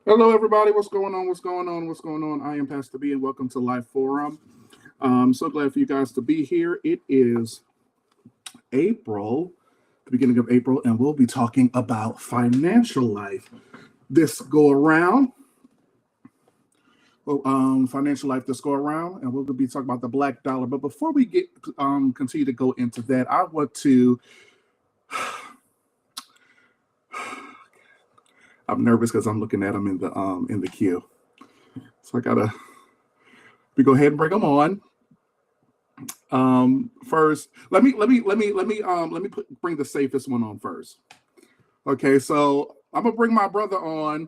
Hello, everybody. What's going on? What's going on? What's going on? I am Pastor B, and welcome to Life Forum. So glad for you guys to be here. It is April, the beginning of April, and we'll be talking about financial life this go around. Financial life this go around, and we'll be talking about the black dollar. But before we get continue to go into that, I want to. I'm nervous because I'm looking at them in the queue, so I gotta. We go ahead and bring them on. First, bring the safest one on first. Okay, so I'm gonna bring my brother on,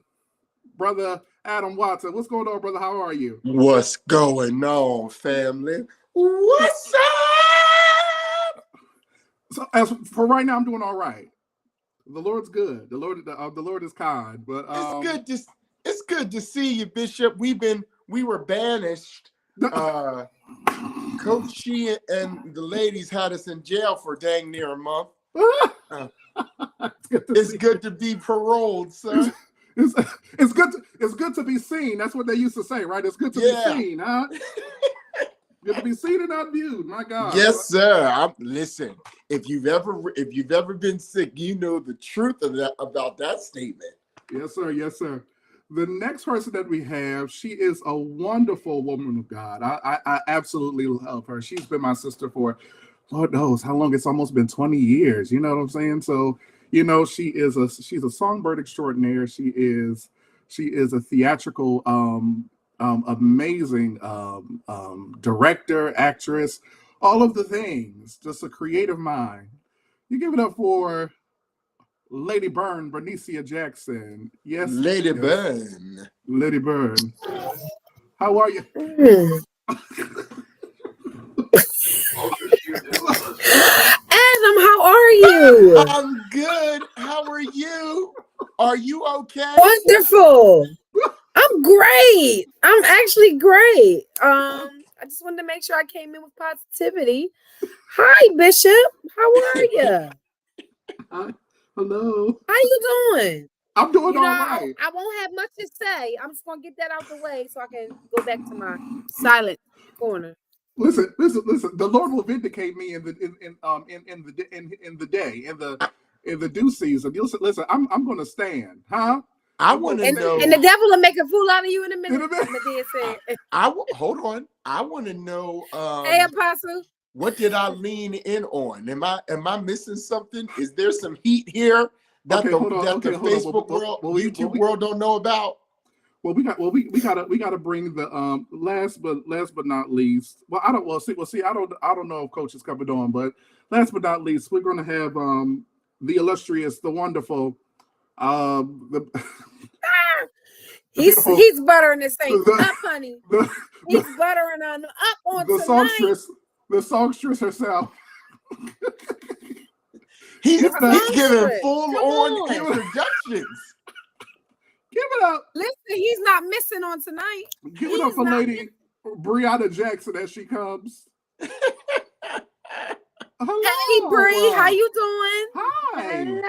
brother Adam Watson. What's going on, brother? How are you? What's going on, family? What's up? So as for right now, I'm doing all right. The Lord's good. The Lord is kind. But it's good to see you, Bishop. We were banished. Coach She and the ladies had us in jail for dang near a month. It's good to be paroled, sir. It's good to be seen. That's what they used to say, right? It's good to be seen, huh? Good to be seen and not viewed. My God. Yes, sir. Listen. If you've ever been sick, you know the truth of that about that statement. Yes, sir. Yes, sir. The next person that we have, she is a wonderful woman of God. I absolutely love her. She's been my sister for Lord knows how long. It's almost been 20 years. You know what I'm saying? So, she's a songbird extraordinaire. She is a theatrical amazing director, actress, all of the things. Just a creative mind. You give it up for Lady Byrne, Bernicia Jackson. Yes. Lady yes. Byrne. Lady Byrne. How are you? Adam, how are you? I'm good. How are you? Are you okay? Wonderful. I'm great. I'm actually great. I just wanted to make sure I came in with positivity. Hi, Bishop. How are you? Hello. How you doing? I'm doing all right. I won't have much to say. I'm just gonna get that out the way so I can go back to my silent corner. Listen. The Lord will vindicate me in the day in the due season. Listen. I'm going to stand, huh? I want to know. And the devil will make a fool out of you in a minute. Hold on. I want to know. Hey, Apostle. What did I lean in on? Am I missing something? Is there some heat here that the Facebook world, YouTube world don't know about? Well, we gotta bring the last but not least. Well, I don't. Well, see. I don't know if Coach is coming on, but last but not least, we're gonna have the illustrious, the wonderful, He's buttering this thing up, honey. He's buttering on up on the songstress herself. He's giving full on introductions. Give it up. Listen, he's not missing on tonight. Give it up for Lady Brianna Jackson as she comes. Hello. Hey, Bree, how you doing? Hi.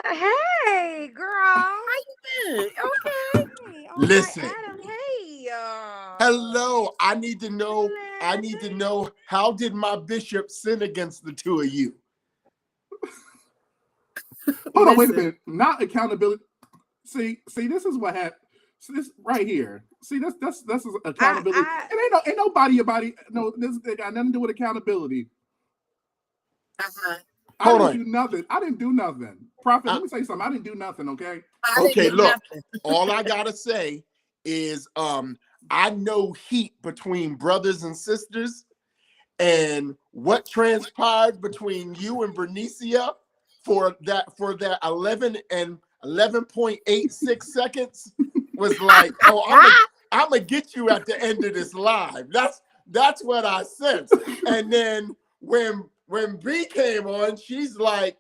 Hey, girl. How you been? Okay. Hey, Listen. Right, Adam. Hey. Hello. I need to know how did my bishop sin against the two of you? Hold on, wait a minute. Not accountability. See, this is what happened. So this right here. See, that's accountability. Ain't nobody. No, this got nothing to do with accountability. I didn't do nothing. Prophet, let me say something. I didn't do nothing. Okay. Okay. Look, all I gotta say is, I know heat between brothers and sisters, and what transpired between you and Bernicia for that 11 and 11.86 seconds was like, oh, I'm gonna get you at the end of this live. That's what I sensed. And then when B came on, she's like,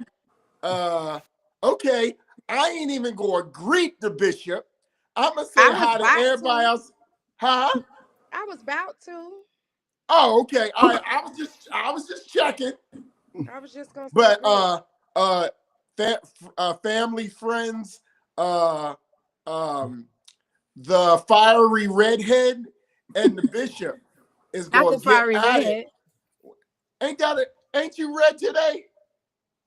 okay, I ain't even gonna greet the bishop. I'm gonna say hi to everybody else. Huh? I was about to. Oh, okay. All right. I was just checking. I was just gonna say, but family, friends, the fiery redhead and the bishop is Not going the to get fiery at redhead. it. Ain't you read today?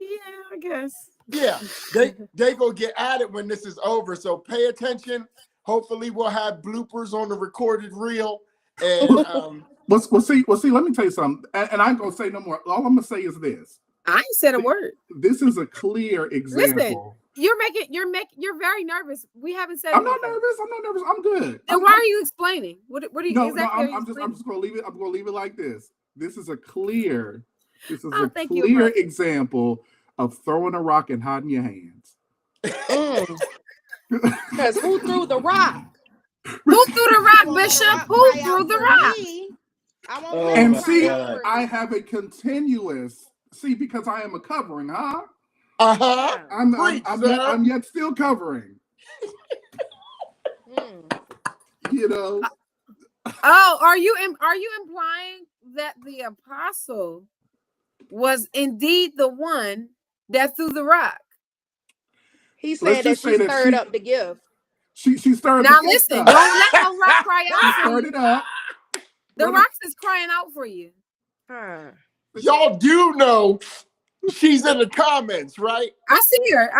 Yeah, I guess. Yeah, they gonna get at it when this is over. So pay attention. Hopefully, we'll have bloopers on the recorded reel. And Well, see. Let me tell you something, and I ain't gonna say no more. All I'm gonna say is this: I ain't said a word. this is a clear example. Listen, you're very nervous. We haven't said I'm not anything. nervous. I'm not nervous. I'm good. Then why are you explaining? What are you No, exactly? I'm just gonna leave it. I'm gonna leave it like this. This is a clear Thank you, clear Mark. example of throwing a rock and hiding your hands. Because who threw the rock? Who threw the rock, I want Bishop? the rock Who cry threw out the for rock? me. I won't Oh let And him cry see, out for I me. have a continuous because I am a covering, huh? uh-huh. Yeah. I'm yet still covering. Mm. You know. Oh, are you implying that the apostle was indeed the one that threw the rock? He Let's said that just she say that stirred up the gift. she stirred Now the gift listen, up. don't let no rock cry She out for stirred you. it up. The Let rocks is crying out for you. Huh. Y'all do know she's in the comments, right? I see her.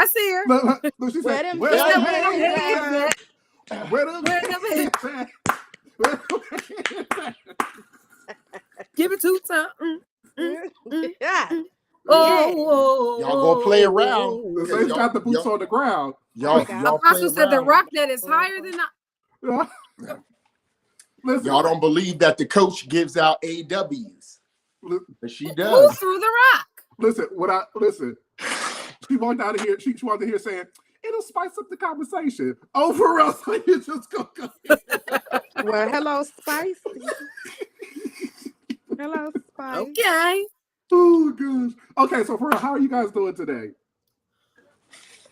Look, she Where said, them "Where them hands hands at? at? Where them Where them hands at? Where them hands at?" Give it 2 times. Yeah. Oh, Y'all gonna play around. The Cause saints got the boots y'all, on the ground. y'all play Apostle said the around. rock that is higher than I. Listen, Y'all don't believe that the coach gives out AWs, but she Who does. threw the rock? listen. She walked out of here. She walked in here saying, "It'll spice up the conversation." Over us, you just go. Well, hello, Spice. Hello, Spice. Okay. Oh gosh. Okay, so for real, how are you guys doing today?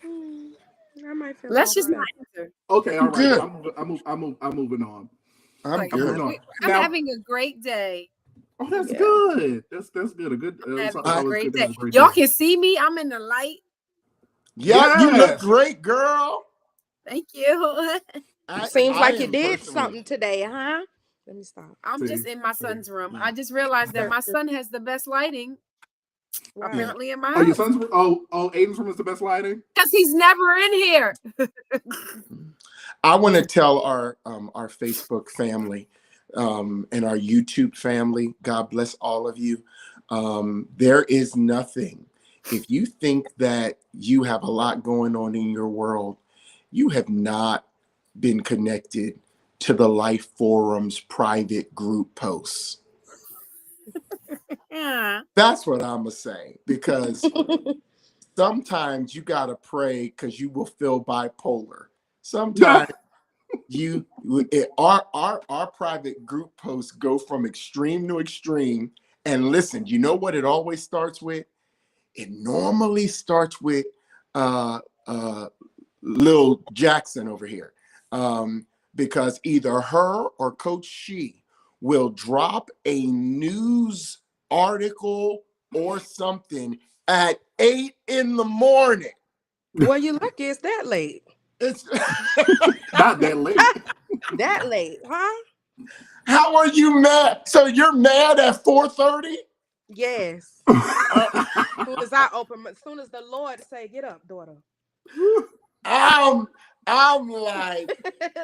I might feel Let's just better. not answer. Okay, all right. Good. I'm moving on. I'm Like, good. on. I'm Now- having a great day. Oh, that's Yeah. good. That's good. A good. I'm It's having a always great good to day. have a great Y'all day. can see me. I'm in the light. Yeah, you look Yes. great, girl. Thank you. Seems like you am did personally- something today, huh? Let me stop. I'm See, just in my son's room. yeah. I just realized that my son has the best lighting Wow. apparently in my Oh, your house. son's Aiden's room is the best lighting. Because he's never in here. I want to tell our Facebook family and our YouTube family, God bless all of you. There is nothing. If you think that you have a lot going on in your world, you have not been connected to the Life Forum's private group posts. Yeah. That's what I'm gonna say, because sometimes you gotta pray because you will feel bipolar. Sometimes our private group posts go from extreme to extreme. And listen, you know what it always starts with? It normally starts with Lil Jackson over here, because either her or Coach She will drop a news article or something at 8 in the morning. Well, you lucky it's that late. It's Not that late. That late, huh? how are you mad? So you're mad at 4:30? Yes. As soon as I open, as soon as the Lord say, "Get up, daughter." I'm like,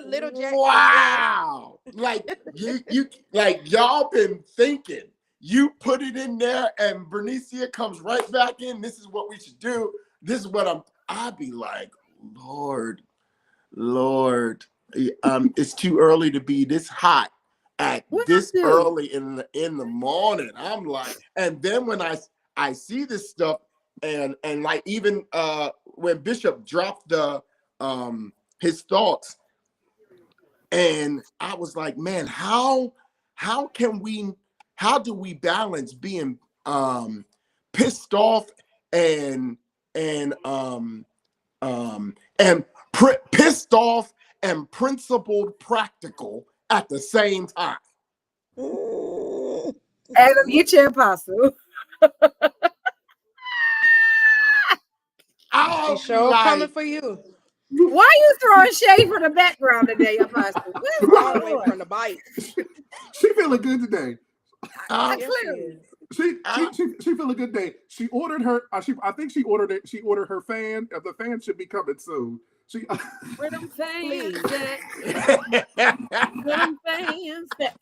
Little Jack. wow. Like you like y'all been thinking. You put it in there and Bernicia comes right back in. This is what we should do. This is what I'd be like, Lord, it's too early to be this hot at this early in the morning. I'm like, and then when I see this stuff and like even when Bishop dropped the his thoughts, and I was like, man, how do we balance being pissed off and pissed off and principled practical at the same time? Adam, you your apostle. She sure coming for you. Why you throwing shade from the background today, Apostle? What's All the going way on? from the bite. She feeling good today. Uh, Yes, Clearly. it is. She feeling good today. She ordered her. I think she ordered it. She ordered her fan. The fan should be coming soon. She. Where them fans Please. at? Where them fans at?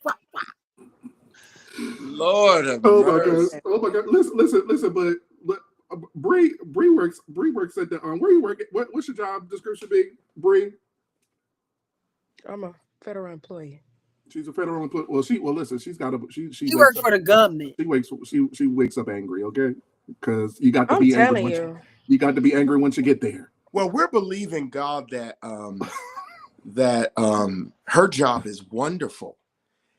Lord have Oh my mercy. god! Oh my god! Listen. But Bree works at the where you work? What's your job description be? Bree? I'm a federal employee. She's a federal employee. Well, listen. She's got a she You wakes work up, for the government. she wakes up angry. Okay, because you got to I'm be angry. telling Once you. you got to be angry once you get there. Well, we're believing God that her job is wonderful.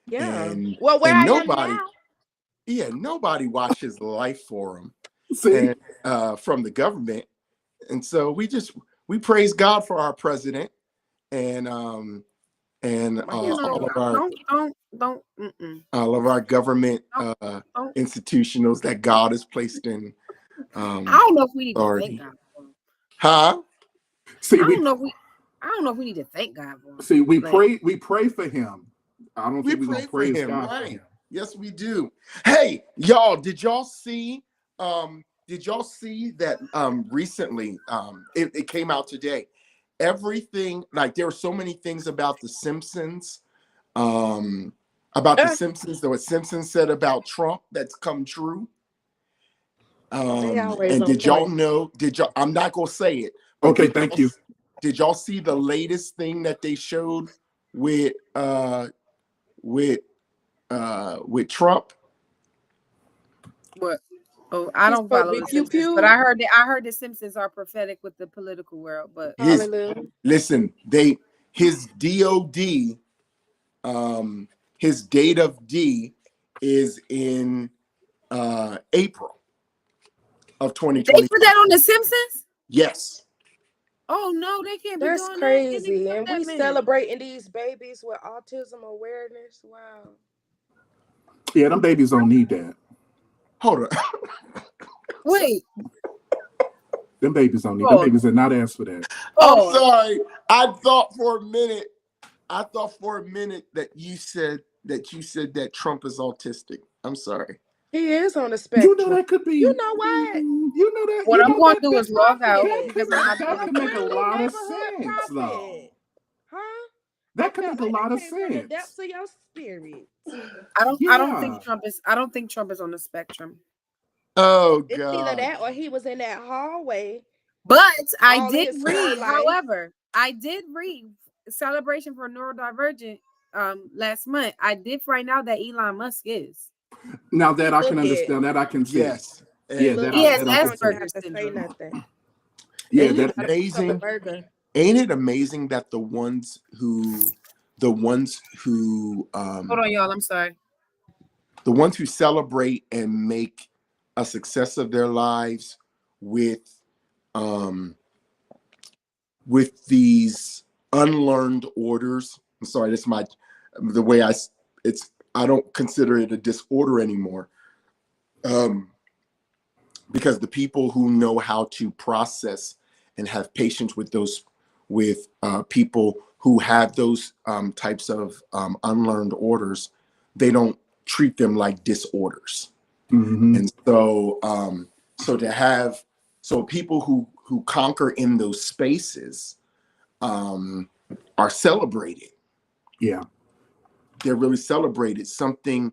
Yeah. And, Well, where and I am nobody, now. yeah, nobody watches the life forum See, and from the government. And so we praise God for our president and My You know, all of our don't. all of our government Don't. institutionals that God has placed in I don't know if we need to authority. thank God for him. Huh? see, I we don't know if we need to thank God for him. see we Like, pray for him. I don't We think we're pray gonna for praise him, God for right? him. Yes, we do. Hey, y'all, did y'all see that recently it came out today? Everything, like there were so many things about the Simpsons, that what Simpsons said about Trump that's come true. They always And on did y'all point. know, I'm not gonna say it, but Okay, thank you. did y'all see the latest thing that they showed with Trump? what? Oh, I He's don't supposed to follow be the pew Simpsons, pew. but I heard the Simpsons are prophetic with the political world. But His Hallelujah. Listen, his DOD, his date of D is in April of they 2020. put that on the Simpsons. Yes. Oh no, they can't be That's doing crazy. that. And we celebrating these babies with autism awareness. Wow. Yeah, them babies don't need that. Hold on. Wait, Them babies don't need. Them Pause. babies did not ask for that. I'm Pause. sorry. I thought for a minute that you said that Trump is autistic. I'm sorry. He is on the You spectrum. know that could be. You know what? You know that. What you I'm know gonna that, do that, is log out that because I'm not that doing could make a Friendly lot of neighborhood sense, though. prophet. Huh? That could Felt make a like lot that of came from the sense. depths of your spirit. I don't Yeah. think Trump is on the spectrum. Oh It's either God. that or he was in that hallway. But I All did his read, life. however, I did read Celebration for Neurodivergent last month. I did find out that Elon Musk is. Now that I can Look it. understand, that I can see. Yes. Yeah, And that He has that I can see. You don't have Asperger's to say syndrome. nothing. Yeah, ain't it that amazing? Burger. Ain't it amazing that the ones who Hold on, y'all. I'm sorry. the ones who celebrate and make a success of their lives with these unlearned orders. I'm sorry, that's the way I don't consider it a disorder anymore. Because the people who know how to process and have patience with people who have those types of unlearned orders, they don't treat them like disorders. mhm. And so people who conquer in those spaces are celebrated. Yeah. They're really celebrated. Something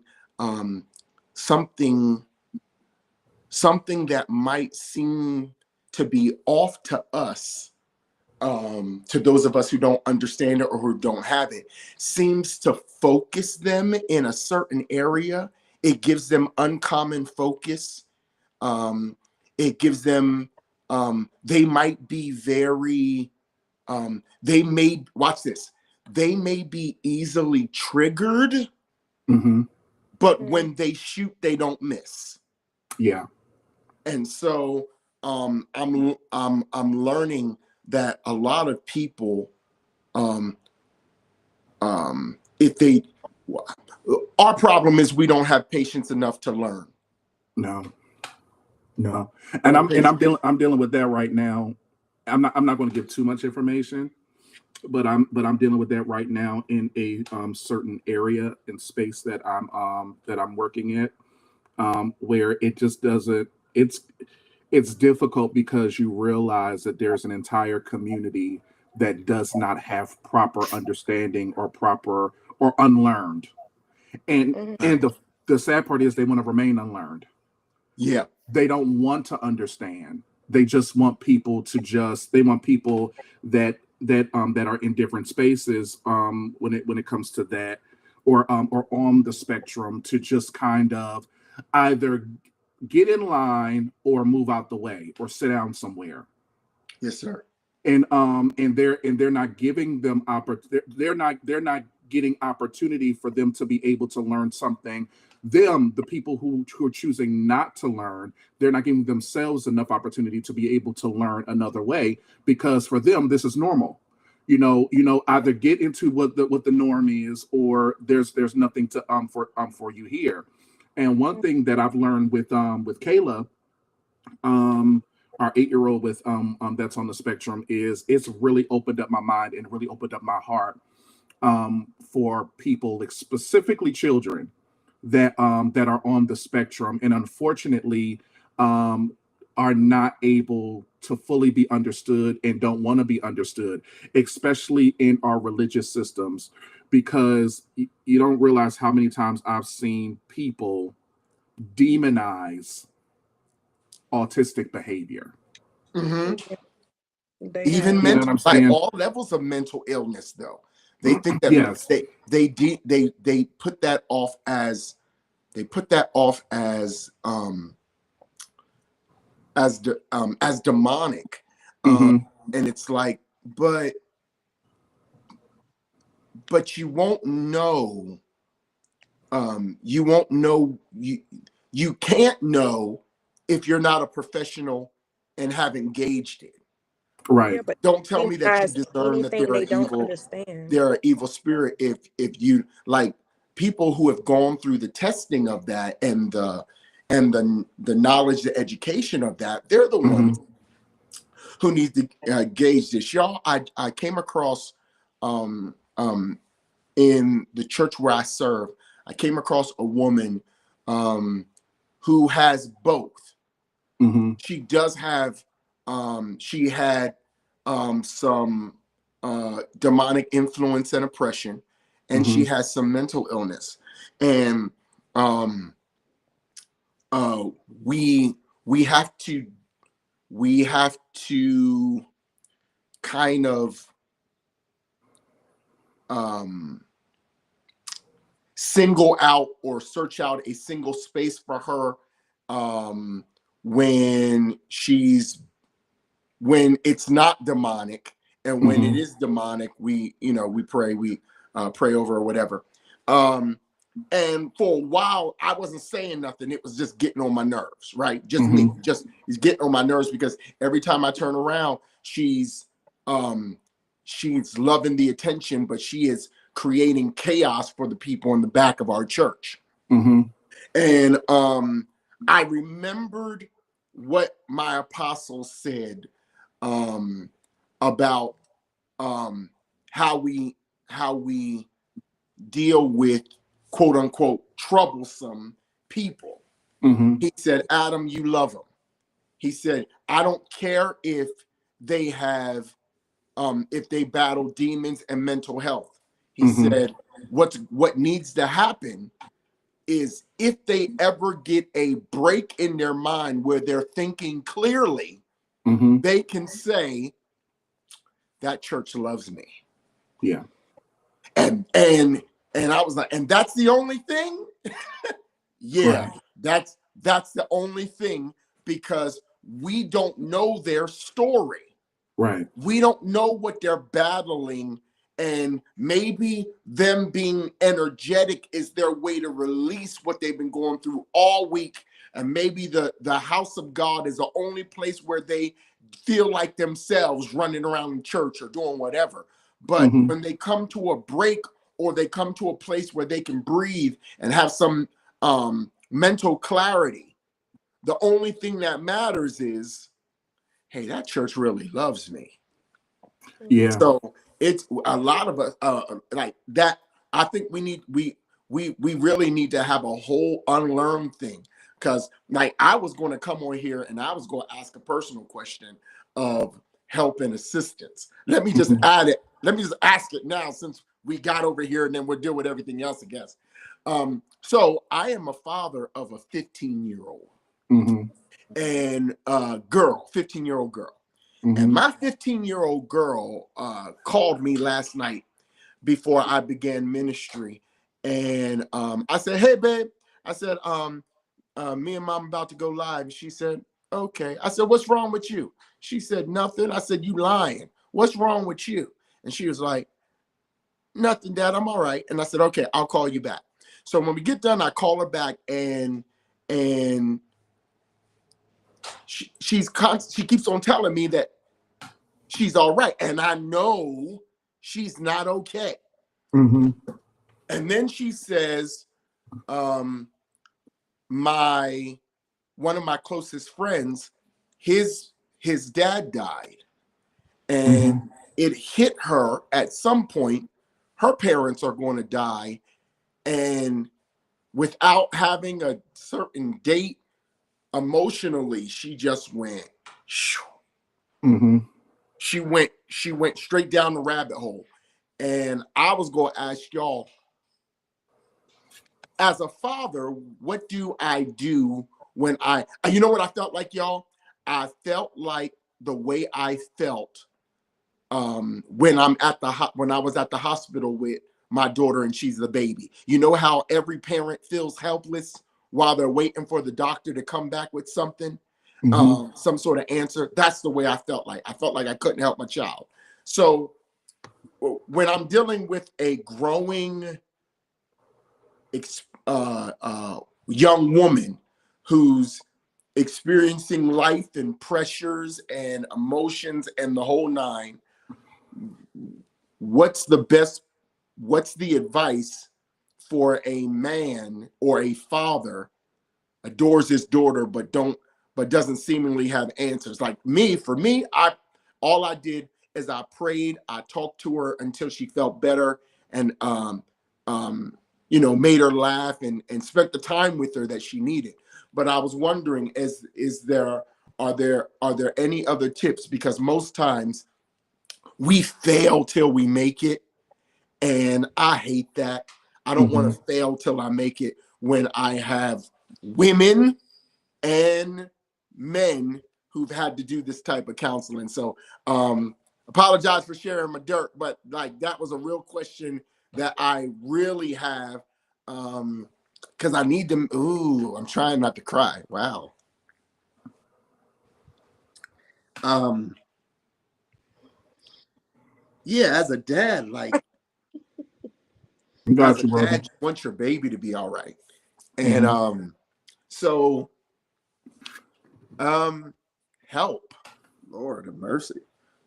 that might seem to be off to us, to those of us who don't understand it or who don't have it, seems to focus them in a certain area. It gives them uncommon focus. It gives them, they might be very, watch this, they may be easily triggered, Hmm. but when they shoot, they don't miss. Yeah. And so I'm learning that a lot of people, if they, our problem is we don't have patience enough to learn. No. And I'm dealing with that right now. I'm not going to give too much information, but I'm dealing with that right now in a certain area and space that I'm working at, where it just doesn't. It's difficult because you realize that there's an entire community that does not have proper understanding or proper or unlearned, and Mhm. and the sad part is they want to remain unlearned. Yeah. They don't want to understand. They just want people to just they want people that are in different spaces when it comes to that, or on the spectrum, to just kind of either get in line or move out the way or sit down somewhere. Yes, sir. And they're not giving them they're not getting opportunity for them to be able to learn something. The people who are choosing not to learn, they're not giving themselves enough opportunity to be able to learn another way, because for them this is normal. Either get into what the norm is, or there's nothing to for you here. And one thing that I've learned with Kayla, um our 8-year-old with that's on the spectrum, is it's really opened up my mind and really opened up my heart, for people, like specifically children that are on the spectrum, and unfortunately um are not able to fully be understood and don't want to be understood, especially in our religious systems, because you don't realize how many times I've seen people demonize autistic behavior. Hmm. They Even have. You know what mental, I'm like saying? all levels of mental illness, though. They think that Yes. they put that off as as demonic, Hmm. and it's like, but you won't know. You won't know. You can't know if you're not a professional and have engaged it. Yeah, Right. but Don't tell me that you demonize discern that anything they don't understand. they're an evil spirit if you, like, people who have gone through the testing of that, and the knowledge, the education of that, they're the Hmm. ones who need to gauge this. Y'all, I came across, um in the church where I serve, I came across a woman um who has both. Hmm. She does have, she had some demonic influence and oppression, and Hmm. she has some mental illness. And um uh we we have to we have to kind of um single out or search out a single space for her, um when when it's not demonic, and when it Hmm. is demonic, we pray, pray over or whatever. And for a while I wasn't saying nothing. It was just getting on my nerves, right? Just Hmm. me, just it's getting on my nerves, because every time I turn around, um she's loving the attention, but she is creating chaos for the people in the back of our church. Hmm. And I remembered what my apostle said, um, about, um, how we deal with, quote unquote, troublesome people. Hmm. He said, Adam, you love them. He said, I don't care they have if they battle demons and mental health. He Hmm. said, what needs to happen is, if they ever get a break in their mind where they're thinking clearly, Hmm. they can say, that church loves me. Yeah. And I was like, and that's the only thing? Yeah, Right. that's the only thing, because we don't know their story. Right. We don't know what they're battling, and maybe them being energetic is their way to release what they've been going through all week. And maybe the house of God is the only place where they feel like themselves, running around in church or doing whatever. But Hmm. when they come to a break, or they come to a place where they can breathe and have some mental clarity, the only thing that matters is hey, that church really loves me. Yeah. So it's a lot of us like that. I think we really need to have a whole unlearn thing, because like I was going to come on here and I was going to ask a personal question of help and assistance. Let me just add it. Let me just ask it now, since we got over here, and then we'll deal with everything else, I guess. So I am a father of a 15-year-old and girl, 15-year-old girl. And my 15-year-old girl called me last night before I began ministry. And I said, hey, babe. I said, me and mom about to go live. And she said, okay. I said, what's wrong with you? She said, nothing. I said, you lying. What's wrong with you? And she was like, nothing, Dad. I'm all right. And I said, okay, I'll call you back. So when we get done, I call her back, and she keeps on telling me that she's all right. And I know she's not okay. And then she says, one of my closest friends, his dad died. And it hit her at some point. Her parents are going to die. And without having a certain date, emotionally, she just went. She went straight down the rabbit hole. And I was going to ask y'all, as a father, what do I do when you know what I felt like, y'all? I felt like the way I felt when I was at the hospital with my daughter and she's the baby. You know how every parent feels helpless while they're waiting for the doctor to come back with something, some sort of answer? That's the way I felt like. I felt like I couldn't help my child. So when I'm dealing with a growing young woman who's experiencing life and pressures and emotions and the whole nine, what's the advice for a man or a father adores his daughter but doesn't seemingly have answers? Like for me, all I did is I prayed, I talked to her until she felt better, and made her laugh and spent the time with her that she needed. But I was wondering, are there any other tips? Because most times we fail till we make it, and I hate that. I don't want to fail till I make it, when I have women and men who've had to do this type of counseling. So apologize for sharing my dirt, but like that was a real question that I really have, because I need them. Ooh, I'm trying not to cry. Wow. Yeah, as a dad, like Got as you, a brother. dad, you want your baby to be all right. And so help. Lord of mercy.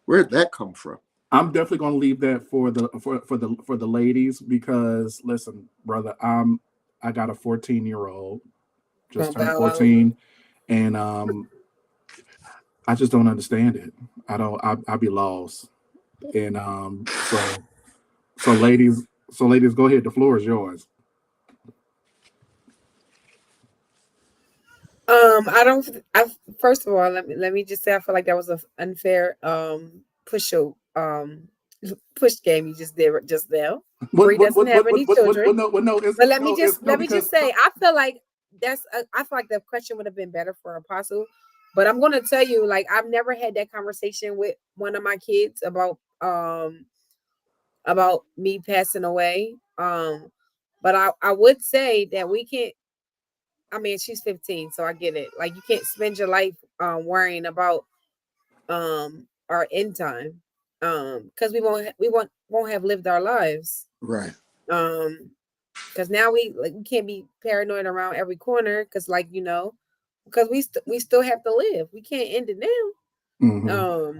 Where'd that come from? I'm definitely going to leave that for the ladies, because listen, brother, I got a 14-year-old, just turned 14, and I just don't understand it. I'd be lost. And so ladies, go ahead. The floor is yours. First of all, let me just say, I feel like that was an unfair push game you just did just now. Bree doesn't have any children. But let me just say, I feel like I feel like the question would have been better for Apostle. But I'm gonna tell you, like, I've never had that conversation with one of my kids about me passing away. But I would say that we can't. I mean, she's 15, so I get it. Like, you can't spend your life worrying about our end time, because we won't have lived our lives, right? Because now we can't be paranoid around every corner, because because we still have to live. We can't end it now.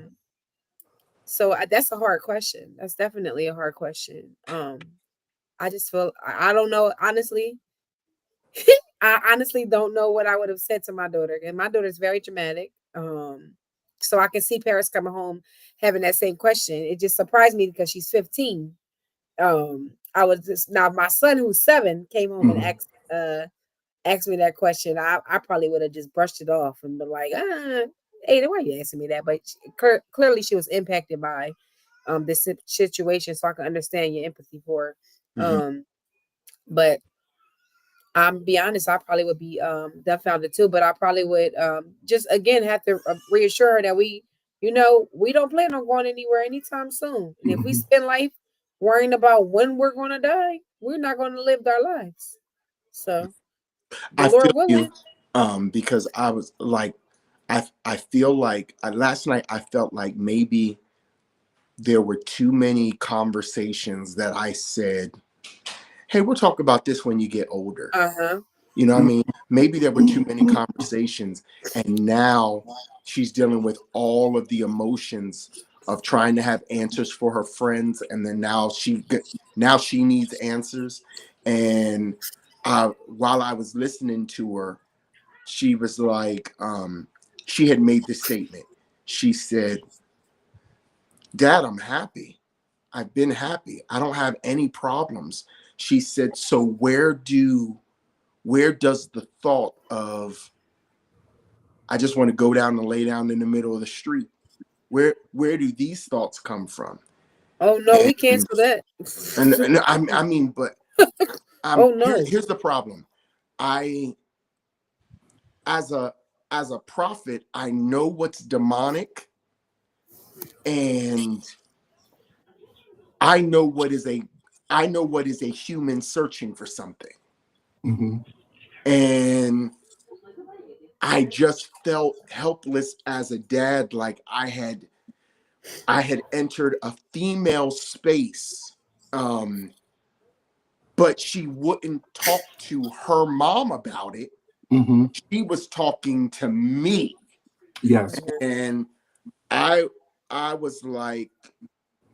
So that's a hard question. That's definitely a hard question. I just feel I don't know, honestly. I honestly don't know what I would have said to my daughter. And my daughter's very dramatic. So I can see Paris coming home having that same question. It just surprised me because she's 15. I was just now my son who's 7 came home and asked me that question. I probably would have just brushed it off and been like, hey, why are you asking me that? But clearly she was impacted by this situation, so I can understand your empathy for her. But I'm be honest, I probably would be dumbfounded too, but I probably would just again have to reassure her that we don't plan on going anywhere anytime soon. And if we spend life worrying about when we're gonna die, we're not gonna live our lives. So the I Lord feel willing. you, because I was like, I feel like last night I felt like maybe there were too many conversations that I said, hey, we'll talk about this when you get older. You know what I mean? Maybe there were too many conversations, and now she's dealing with all of the emotions of trying to have answers for her friends, and then now she needs answers. And while I was listening to her, she was like, she had made this statement. She said, Dad, I'm happy. I've been happy. I don't have any problems. She said, so where does the thought of I just want to go down and lay down in the middle of the street, where do these thoughts come from? Oh no, we cancel that. And I mean, but oh no. Here's the problem. I as a prophet, I know what's demonic, and I know what is a human searching for something. And I just felt helpless as a dad, like I had entered a female space, but she wouldn't talk to her mom about it. She was talking to me. Yes. And I was like,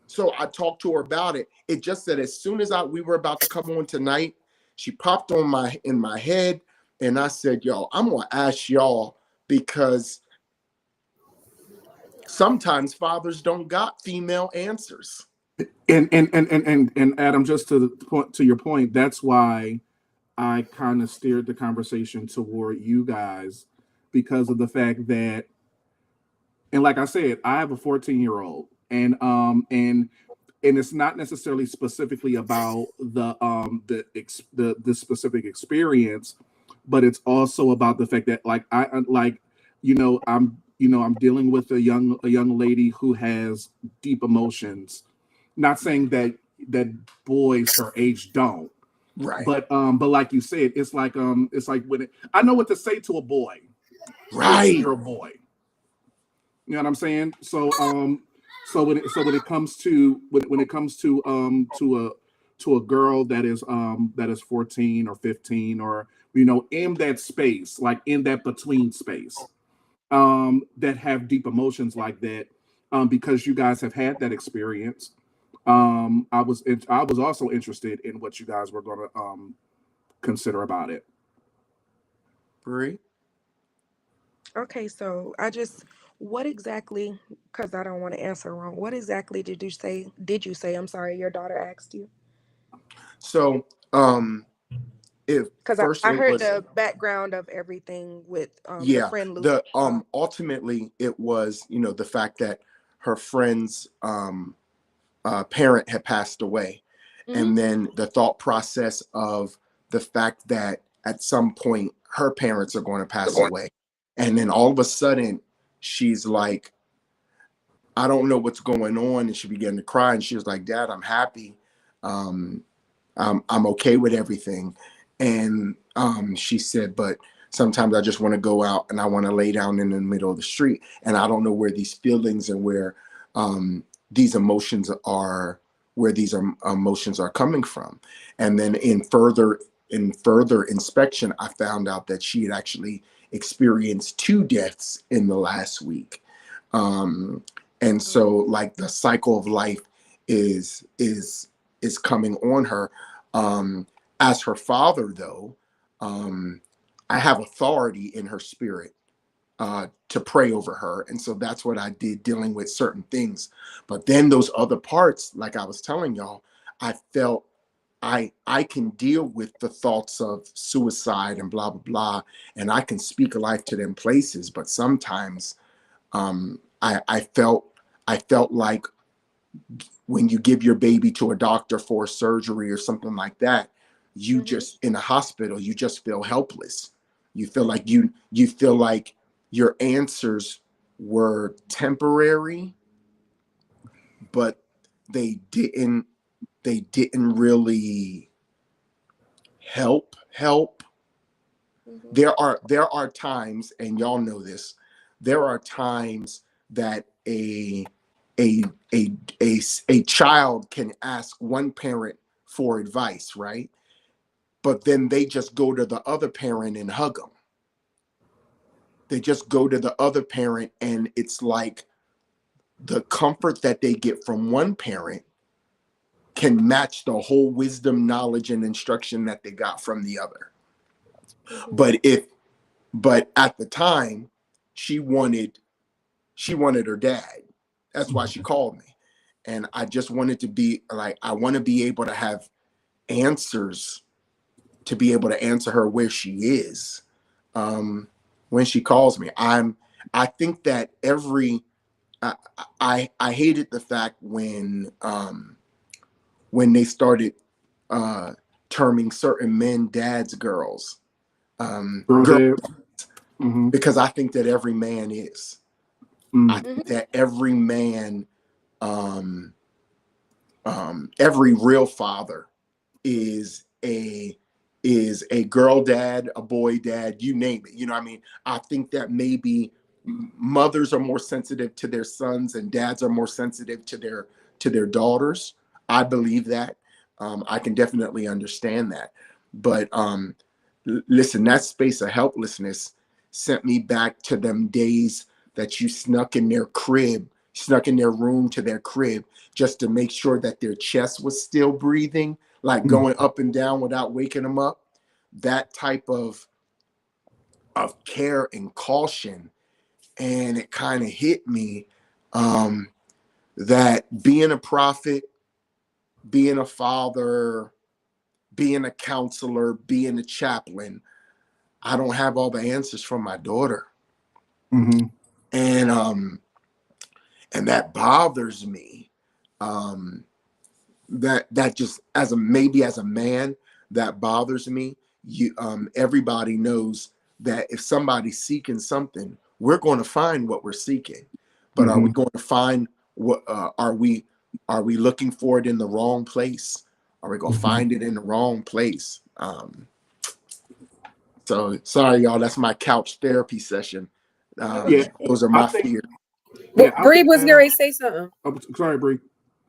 so I talked to her about it. It just said as soon as we were about to come on tonight, she popped on in my head, and I said, yo, I'm gonna ask y'all, because sometimes fathers don't got female answers. And Adam, just to your point, that's why I kind of steered the conversation toward you guys, because of the fact that, and like I said, I have a 14-year-old, and it's not necessarily specifically about the specific experience, but it's also about the fact that I'm dealing with a young lady who has deep emotions. Not saying that boys her age don't, Right. but like you said, it's like when I know what to say to a boy, right, you're a boy. You know what I'm saying? So when it comes to to a girl that is 14 or 15, or in that space, like in that between space, that have deep emotions like that, because you guys have had that experience. I was also interested in what you guys were going to consider about it. Bree? Okay, so what exactly, because I don't want to answer wrong, what exactly did you say? I'm sorry, your daughter asked you? So, if Because first I it heard was, the background of everything with the friend losing. ultimately it was, the fact that her friend's parent had passed away. And then the thought process of the fact that at some point her parents are going to pass away. And then all of a sudden she's like, I don't know what's going on. And she began to cry, and she was like, Dad, I'm happy. I'm okay with everything. And she said, but sometimes I just want to go out and I want to lay down in the middle of the street. And I don't know where these feelings and where these emotions are coming from. And then in further inspection, I found out that she had actually experienced 2 deaths in the last week. And so like the cycle of life is coming on her. As her father, though, I have authority in her spirit. to pray over her. And so that's what I did, dealing with certain things. But then those other parts, like I was telling y'all, I felt I can deal with the thoughts of suicide and blah blah blah, and I can speak life to them places. But sometimes I felt like when you give your baby to a doctor for surgery or something like that, you just in a hospital, you just feel helpless. You feel like you feel like your answers were temporary, but they didn't really help. There are times, and y'all know this, there are times that a child can ask one parent for advice, right? But then they just go to the other parent and hug them. They just go to the other parent, and it's like the comfort that they get from one parent can match the whole wisdom, knowledge, and instruction that they got from the other. But at the time, she wanted her dad. That's why she called me. And I just wanted to be like, I want to be able to have answers, to be able to answer her where she is when she calls me. I think that I hated the fact when they started terming certain men dads, girls. Because I think that every man is. I think that every man, every real father is a girl dad, a boy dad, you name it. You know what I mean? I think that maybe mothers are more sensitive to their sons and dads are more sensitive to their daughters. I believe that. I can definitely understand that. But listen, that space of helplessness sent me back to them days that you snuck in their room to their crib just to make sure that their chest was still breathing, like going up and down without waking them up. That type of care and caution. And it kind of hit me that being a prophet, being a father, being a counselor, being a chaplain, I don't have all the answers for my daughter. And that bothers me. That just as a man, that bothers me. Everybody knows that if somebody's seeking something, we're going to find what we're seeking. But are we going to find what are we looking for it in the wrong place? Are we going to find it in the wrong place? So sorry, y'all. That's my couch therapy session. Those are my fears. Bree was going to say something. Oh, sorry, Bree.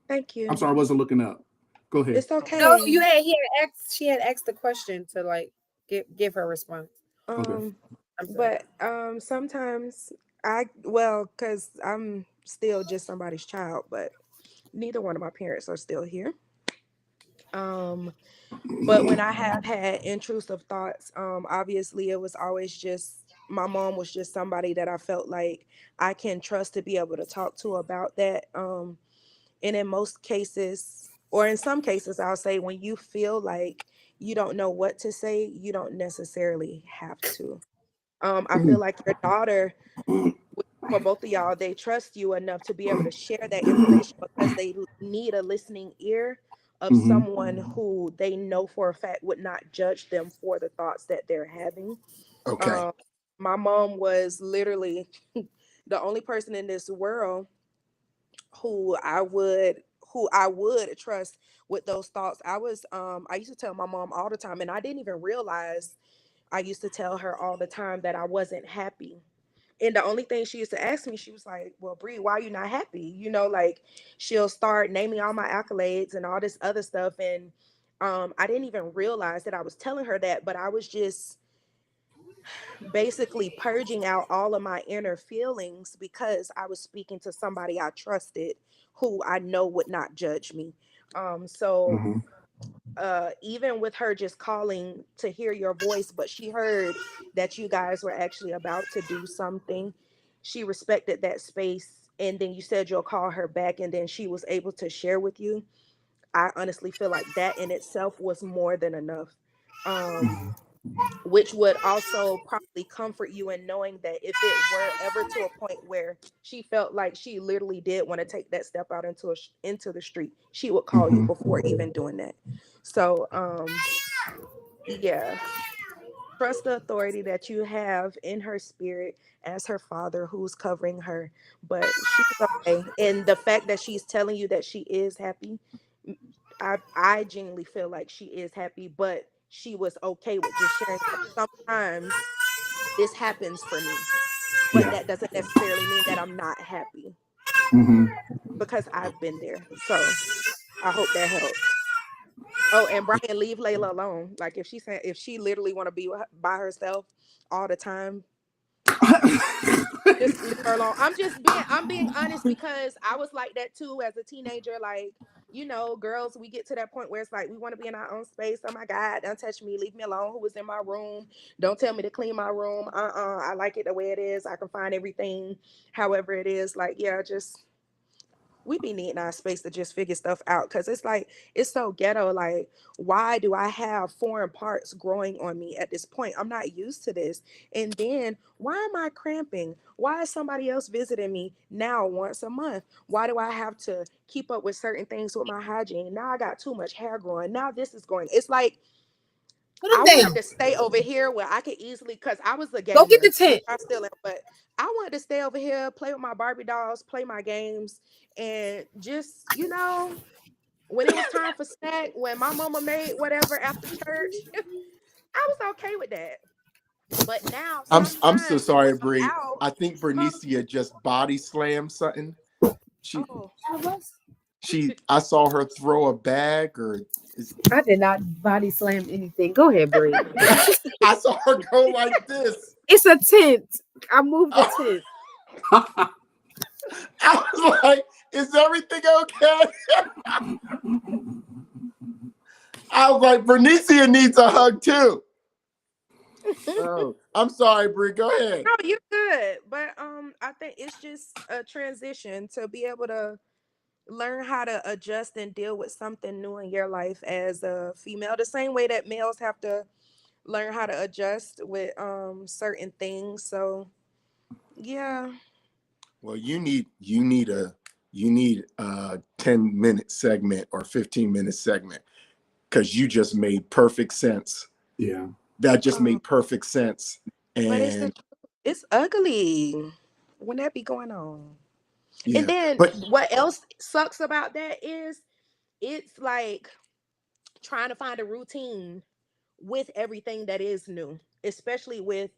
Thank you. I'm sorry, I wasn't looking up. Go ahead. It's okay. No, she had asked the question to like give her response. Okay. But sometimes because I'm still just somebody's child, but neither one of my parents are still here. But when I have had intrusive thoughts, obviously it was always just my mom was just somebody that I felt like I can trust to be able to talk to about that. And in most cases, or in some cases, I'll say when you feel like you don't know what to say, you don't necessarily have to. I feel like your daughter, for both of y'all, they trust you enough to be able to share that information because they need a listening ear of someone who they know for a fact would not judge them for the thoughts that they're having. Okay. My mom was literally the only person in this world who I would trust with those thoughts. I used to tell my mom all the time, and I didn't even realize I used to tell her all the time that I wasn't happy. And the only thing she used to ask me, she was like, well, Bree, why are you not happy? You know, like she'll start naming all my accolades and all this other stuff. And I didn't even realize that I was telling her that, but I was just basically purging out all of my inner feelings because I was speaking to somebody I trusted who I know would not judge me. So even with her just calling to hear your voice, but she heard that you guys were actually about to do something. She respected that space. And then you said you'll call her back, and then she was able to share with you. I honestly feel like that in itself was more than enough. Mhm. Which would also probably comfort you in knowing that if it were ever to a point where she felt like she literally did want to take that step out into the street, she would call you Mhm. before even doing that. So yeah, trust the authority that you have in her spirit as her father who's covering her, but she's okay. And the fact that she's telling you that she is happy, I genuinely feel like she is happy, but she was okay with just sharing that sometimes this happens for me, but Yeah. that doesn't necessarily mean that I'm not happy, Mhm. because I've been there. So I hope that helped. Oh, and Brian, leave Layla alone. Like if she literally want to be by herself all the time, just leave her alone. I'm being honest, because I was like that too as a teenager. Like, girls, we get to that point where it's like we want to be in our own space. Oh my God, don't touch me, leave me alone. Who was in my room? Don't tell me to clean my room. I like it the way it is. I can find everything however it is. Like, yeah, just we be needing our space to just figure stuff out, because it's like it's so ghetto. Like, why do I have foreign parts growing on me at this point? I'm not used to this. And then why am I cramping? Why is somebody else visiting me now once a month? Why do I have to keep up with certain things with my hygiene? Now I got too much hair growing. Now this is going. It's like Put them I wanted down. to stay over here where I could easily, because I was a Go get the gamer, which tent. I still am, but I wanted to stay over here, play with my Barbie dolls, play my games, and just, when it was time for snack, when my mama made whatever after church, I was okay with that. But now I'm so sometimes sorry, when I'm Bree. out, I think huh? Bernicia just body slammed something. She Oh, I saw her throw a bag or is I did not body slam anything. Go ahead, Bree. I saw her go like this. It's a tent. I moved the I tent. was like, is everything okay? I was like, Bernicia needs a hug too. Oh, I'm sorry, Bree. Go ahead. no, you're good. But I think it's just a transition to be able to learn how to adjust and deal with something new in your life as a female, the same way that males have to learn how to adjust with certain things. So yeah. Well, you need a 10-minute segment or 15-minute segment because you just made perfect sense. Yeah. That just um, made perfect sense. but And it's ugly when that be going on. And yeah, then but what else sucks about that is it's like trying to find a routine with everything that is new, especially with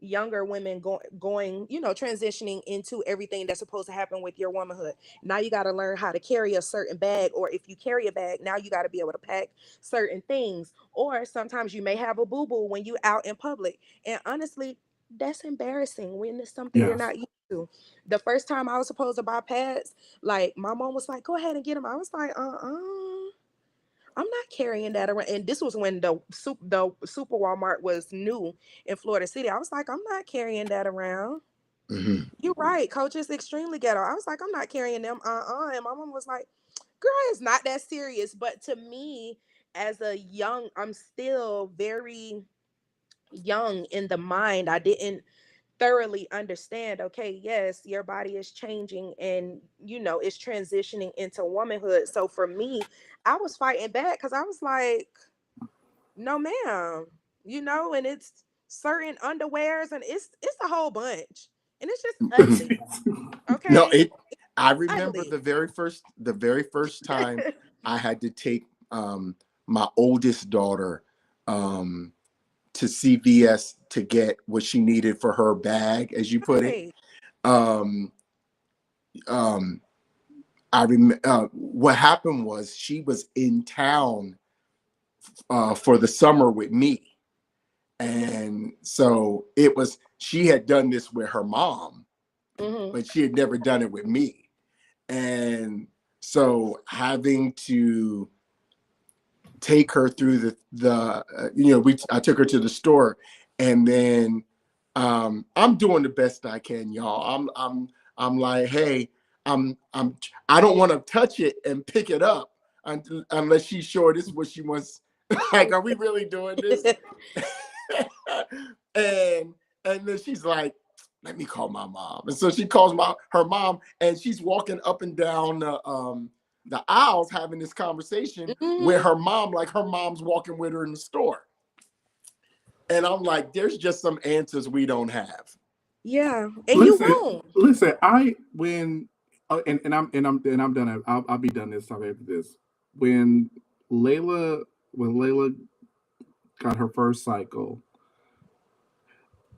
younger women going, transitioning into everything that's supposed to happen with your womanhood. Now you got to learn how to carry a certain bag, or if you carry a bag, now you got to be able to pack certain things. Or sometimes you may have a boo-boo when you out in public. And honestly, that's embarrassing when it's something you're Yes. not used to. The first time I was supposed to buy pads, like my mom was like, go ahead and get them. I was like, I'm not carrying that around. And this was when the Super Walmart was new in Florida City. I was like, I'm not carrying that around. mhm. You're right. Coach is extremely ghetto. I was like, I'm not carrying them. And my mom was like, girl, it's not that serious. But to me, as a young, I'm still very young in the mind. I didn't thoroughly understand, okay, yes, your body is changing and it's transitioning into womanhood. So for me, I was fighting back because I was like, no ma'am, and it's certain underwears, and it's a whole bunch, and it's just ugly. No, Okay, I remember ugly. the very first time I had to take my oldest daughter to CVS to get what she needed for her bag, as you put it. Right. Um, um, I remember what happened was she was in town for the summer with me. And so she had done this with her mom, Mm-hmm. but she had never done it with me. And so having to take her through I took her to the store, and then I'm doing the best I can, y'all. I'm like, hey, I don't want to touch it and pick it up unless she's sure this is what she wants. Like, are we really doing this? and then she's like, let me call my mom. And so she calls her mom, and she's walking up and down the aisles having this conversation with her mom, like her mom's walking with her in the store. And I'm like, there's just some answers we don't have. Yeah, and you won't. Listen, I'm done. I'll be done this time after this. When Layla got her first cycle,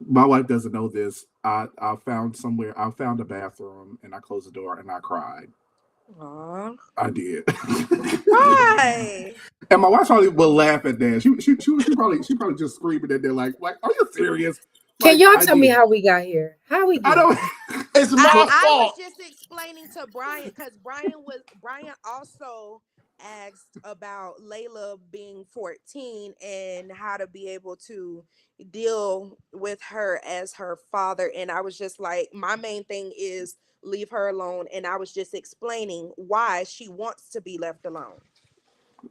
my wife doesn't know this. I found a bathroom, and I closed the door and I cried. Aww. I did. Why? And my wife probably will laugh at that. She probably just screaming at that, like, are you serious? Can y'all tell me how we got here? How we get? It's my fault. I was just explaining to Brian, because Brian also asked about Layla being 14 and how to be able to deal with her as her father. And I was just like, my main thing is leave her alone. And I was just explaining why she wants to be left alone.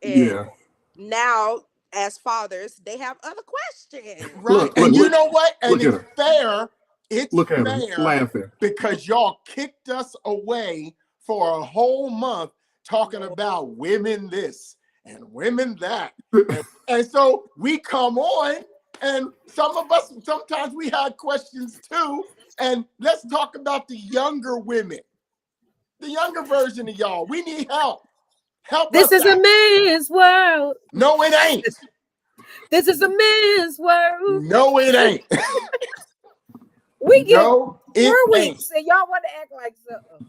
And now, as fathers, they have other questions. Right. And you know what? And it's fair. It's fair laughing because y'all kicked us away for a whole month talking about women this and women that. And so we come on, and some of us, sometimes we had questions too. And let's talk about the younger women, the younger version of y'all. We need help. Help this us is a man's world. No, it ain't. This is a man's world. No, it ain't. We get no, it 4 ain't. weeks, and y'all want to act like something.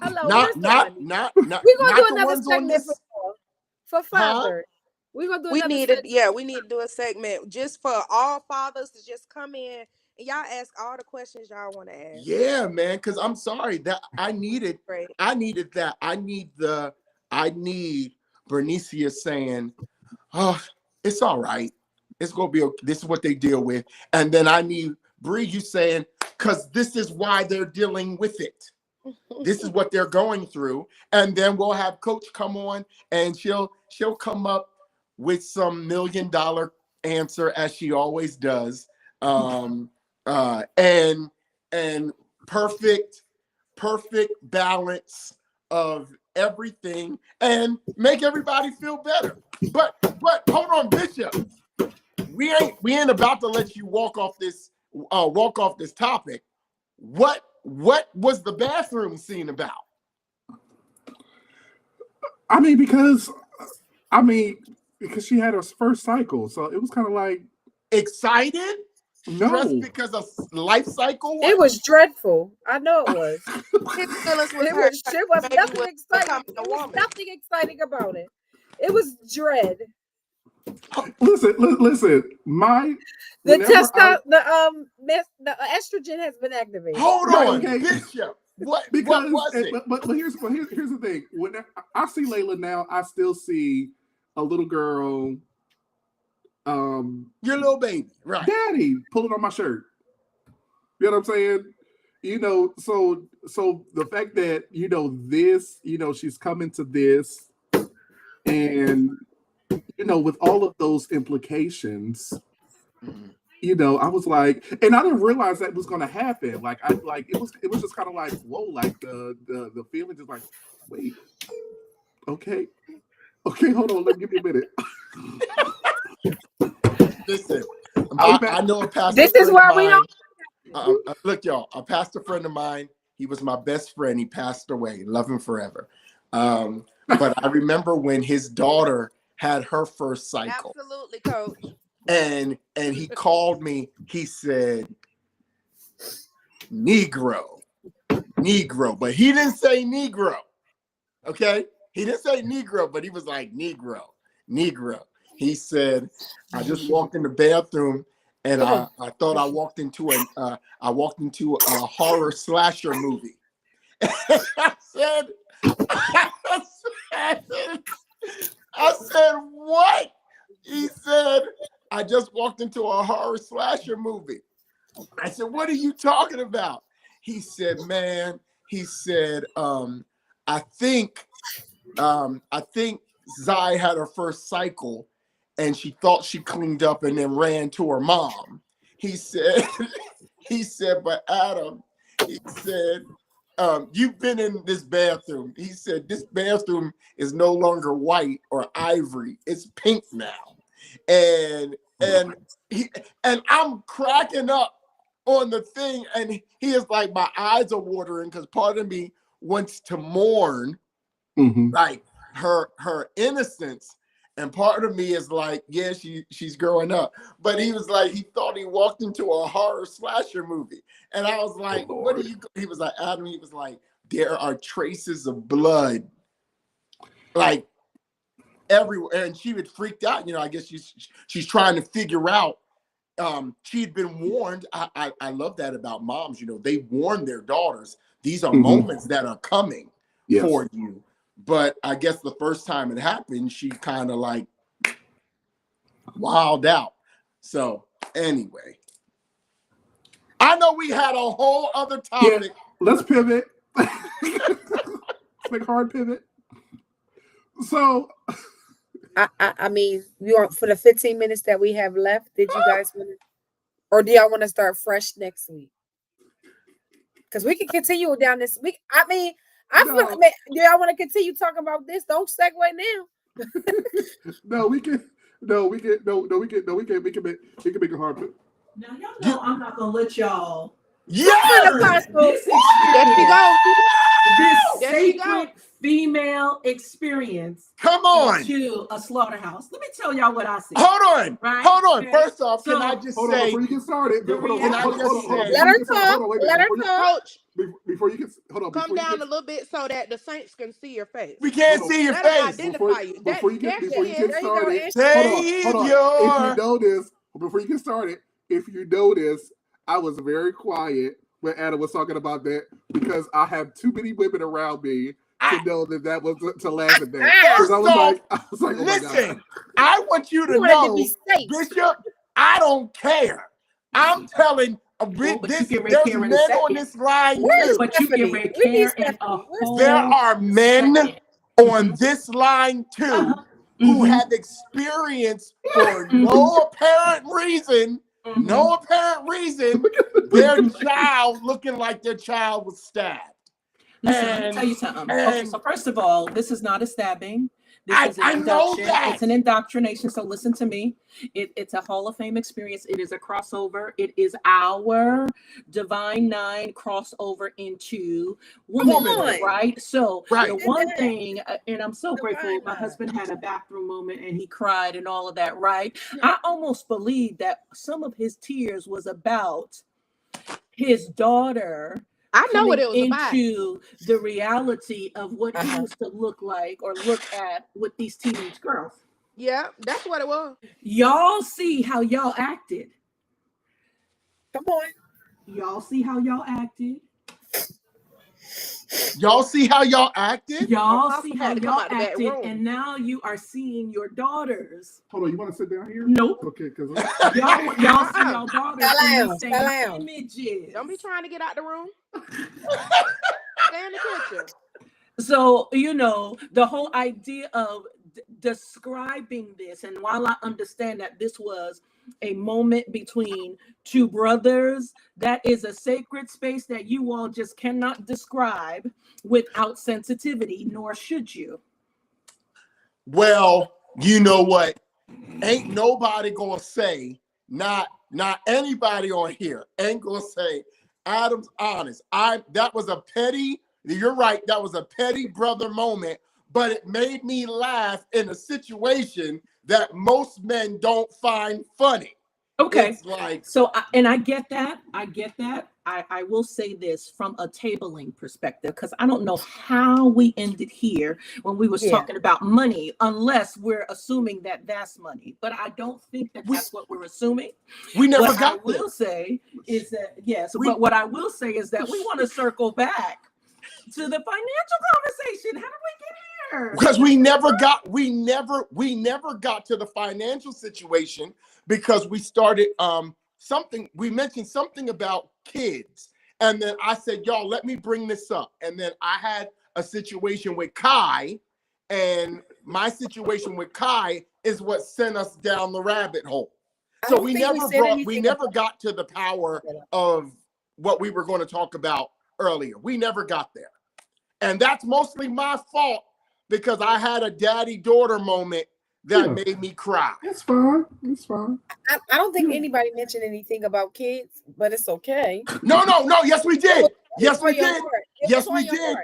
Hello, not. We're gonna do another segment for fathers. We're gonna do. We need to do a segment just for all fathers to just come in and y'all ask all the questions y'all want to ask. Yeah, man. Because I'm sorry that I needed that. I need Bernicia saying, "Oh, it's all right. It's gonna be okay. This is what they deal with." And then I need Bree, you saying, "Because this is why they're dealing with it. This is what they're going through." And then we'll have Coach come on, and she'll come up with some $1 million answer, as she always does. And perfect balance of everything, and make everybody feel better. But hold on, Bishop. We ain't about to let you walk off this topic. What was the bathroom scene about? Because she had her first cycle, so it was kind of like excited. No, stressed because of life cycle. It was dreadful. I know it was. His feelings was It was nothing exciting. There was nothing exciting about it. It was dread. Listen. The estrogen has been activated. Hold on, okay. Bishop. What was it? But here's the thing. When I see Layla now, I still see a little girl. Your little baby, right? Daddy pulling on my shirt. You know what I'm saying? So the fact that this, she's coming to this, and with all of those implications, I was like, and I didn't realize that was going to happen. It was just kind of like, whoa, like the feeling just like, wait, okay, hold on, give me a minute. Listen, I know a pastor. This is why we don't. Look, y'all, a pastor friend of mine. He was my best friend. He passed away. Love him forever. But I remember when his daughter had her first cycle. Absolutely, Coach. And he called me. He said, Negro, but he didn't say Negro. Okay, he didn't say Negro, but he was like Negro. He said, I just walked in the bathroom and I thought I walked into a horror slasher movie. I said, what? He said, I just walked into a horror slasher movie. I said, what are you talking about? He said, man, he said, I think Zai had her first cycle and she thought she cleaned up and then ran to her mom. He said, but Adam, he said, you've been in this bathroom. He said, this bathroom is no longer white or ivory. It's pink now. And I'm cracking up on the thing. And he is like, my eyes are watering because part of me wants to mourn like her innocence. And part of me is like, yeah, she's growing up. But he was like, he thought he walked into a horror slasher movie. And I was like, what are you? He was like, Adam, he was like, there are traces of blood like everywhere. And she would freaked out. You know, I guess she's trying to figure out. She'd been warned. I love that about moms. You know, they warn their daughters. These are moments that are coming for you. But I guess the first time it happened, she kind of like wilded out. So anyway, I know we had a whole other topic. Yeah, let's pivot. Let's make a hard pivot. So, I mean, you want for the 15 minutes that we have left, did you guys want to, or do y'all want to start fresh next week? Because we can continue down this week. I mean, I feel like, man, do y'all want to continue talking about this? Don't segue now. we can make a hard pivot. Now y'all know I'm not gonna let y'all. Yes! This sacred female experience. Come on. To a slaughterhouse. Let me tell y'all what I see. Hold on. Right? Hold on. Okay. First off, So, can I just Hold say, on, before you get started. Let her talk. Let her talk. Coach, Before you get, hold on. come down a little bit so that the saints can see your face. we can't see your Let them face. identify you. Before you get started, Savior. hold on. If you know this, before you get started, if you know this, I was very quiet when Adam was talking about that because I have too many women around me to know that was to laugh at that. Because I was like, oh listen, my God. I want you to know, Bishop, I don't care. I'm telling there's men on this line too. But you get ready care and there are men on this line too who have experienced for no apparent reason, their child looking like their child was stabbed. Listen, let me tell you something. Okay, so first of all, this is not a stabbing. This is an induction. It's an indoctrination. So listen to me. It's a Hall of Fame experience. It is a crossover. It is our Divine Nine crossover into womanhood, right? So the one thing, and I'm so grateful, my husband had a bathroom moment and he cried and all of that, right? I almost believe that some of his tears was about his daughter. I know what it was into the reality of what he used to look like or look at with these teenage girls. Yeah, that's what it was. Y'all see how y'all acted. Come on. Y'all see how y'all acted. Y'all see how y'all acted? Y'all see how y'all acted, and now you are seeing your daughters. Hold on, you want to sit down here? Nope. Okay, because y'all see your daughters in the same images. Don't be trying to get out the room. Stay in the kitchen. So, you know, the whole idea of describing this, and while I understand that this was a moment between two brothers, that is a sacred space that you all just cannot describe without sensitivity, nor should you. Well, you know what? Ain't nobody gonna say, not anybody on here ain't gonna say Adam's honest. That was a petty, you're right, that was a petty brother moment, but it made me laugh in a situation that most men don't find funny. Okay. It's like, so, I get that. I will say this from a tabling perspective, because I don't know how we ended here when we was talking about money, unless we're assuming that that's money. But I don't think that that's what we're assuming. We never what got I will say is that, but what I will say is that we want to circle back to the financial conversation. How did we get here? Because we never got to the financial situation because we started we mentioned something about kids. And then I said, y'all, let me bring this up. And then I had a situation with Kai, and my situation with Kai is what sent us down the rabbit hole. So we never got to the power of what we were going to talk about earlier. We never got there. And that's mostly my fault because I had a daddy-daughter moment that made me cry. It's fine. It's fine. I don't think anybody mentioned anything about kids, but it's okay. No. Yes, we did. Yes, we did. Yes, we did.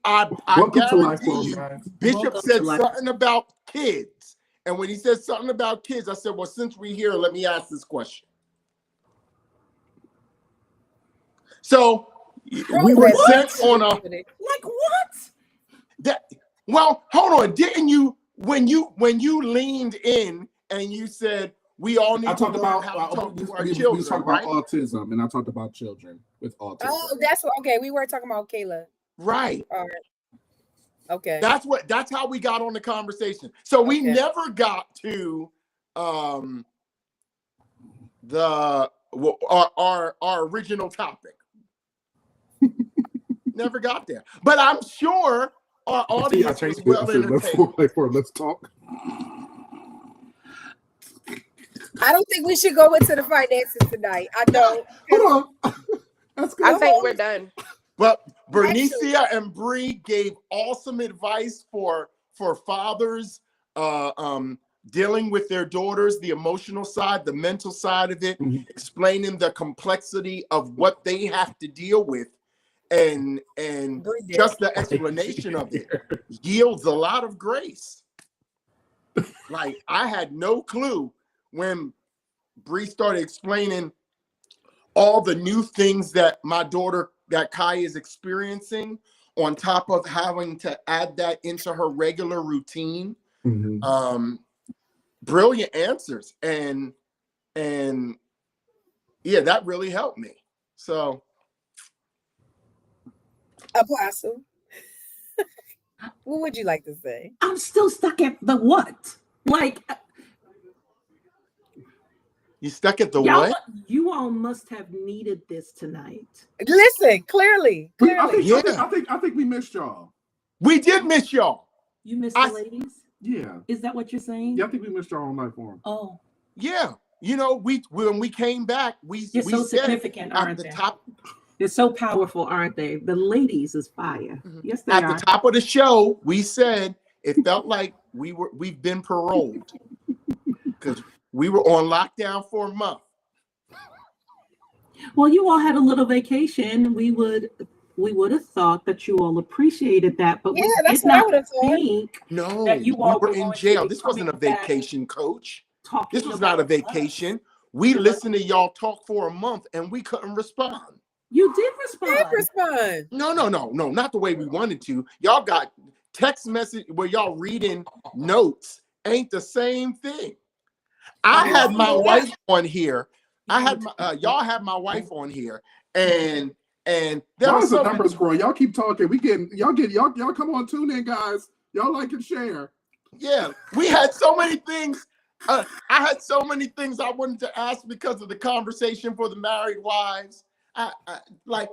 I guarantee you, Bishop said something about kids. And when he said something about kids, I said, well, since we're here, let me ask this question. So we were sent on a like what? Well, hold on. Didn't you when you leaned in and you said we all need to learn how to talk to our children? We talked about autism, and I talked about children with autism. Oh, that's what. Okay, we were talking about Kayla. Right. All right. Okay. That's how we got on the conversation. So we never got to our original topic. Never got there. But I'm sure our audience was well entertained. Let's talk. I don't think we should go into the finances tonight. I don't. Hold on. That's good. I think we're done. But Bernicia and Bree gave awesome advice for fathers dealing with their daughters, the emotional side, the mental side of it, explaining the complexity of what they have to deal with. And just the explanation of it yields a lot of grace. Like, I had no clue when Bree started explaining all the new things that my daughter, that Kai is experiencing, on top of having to add that into her regular routine. Brilliant answers. And yeah, that really helped me. So Apostle, what would you like to say? I'm still stuck at the what? Like, you stuck at the what? You all must have needed this tonight. Listen, clearly. I think we missed y'all. We did miss y'all. You missed the ladies? Yeah. Is that what you're saying? Yeah, I think we missed y'all on night form. Oh. Yeah. You know, when we came back, You're so significant, aren't they? They're so powerful, aren't they? The ladies is fire. Yes, they are. At the top of the show, we said it felt like we've been paroled because we were on lockdown for a month. Well, you all had a little vacation. We would have thought that you all appreciated that, but we that's did what I not would have thought. think that you all were in jail. This wasn't a vacation, Coach. This was not a vacation. We listened to y'all talk for a month and we couldn't respond. You did respond. No, not the way we wanted to. Y'all got text message where y'all reading notes. Ain't the same thing. I had my wife on here. Y'all had my wife on here, and there was a number scroll. Y'all keep talking. Y'all come on, tune in, guys. Y'all like and share. Yeah, we had so many things. I had so many things I wanted to ask because of the conversation for the married wives. Like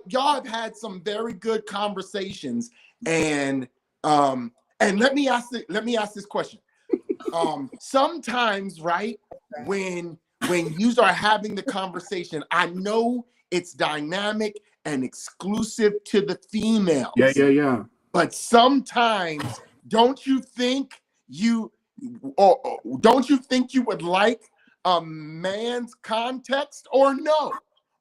y'all have had some very good conversations, and let me ask this question. Sometimes, right, when you are having the conversation, I know it's dynamic and exclusive to the females. Yeah. But sometimes, don't you think you would like a man's context, or no?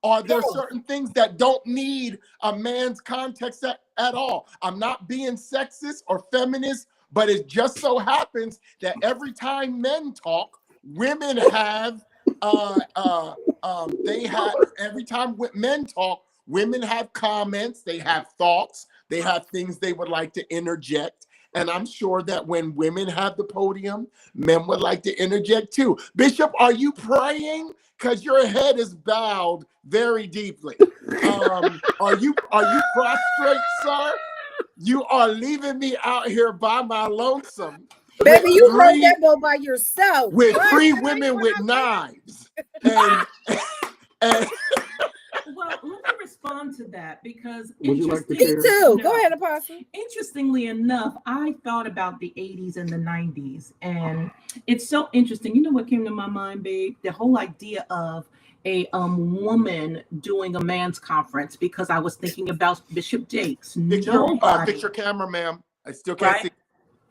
Are there certain things that don't need a man's context at all? I'm not being sexist or feminist, but it just so happens that every time men talk, women have every time men talk, women have comments, they have thoughts, they have things they would like to interject. And I'm sure that when women have the podium, men would like to interject too. Bishop, are you praying? Because your head is bowed very deeply. Are you prostrate, sir? You are leaving me out here by my lonesome. Baby, you rode that boat by yourself. With 3 women with knives. And well, let me respond to that because Would you like to Me share? too. Go ahead, Apostle. Interestingly enough, I thought about the 80s and the 90s, and it's so interesting. You know what came to my mind, babe? The whole idea of a woman doing a man's conference, because I was thinking about Bishop Jakes. fix your camera, ma'am. I still can't see.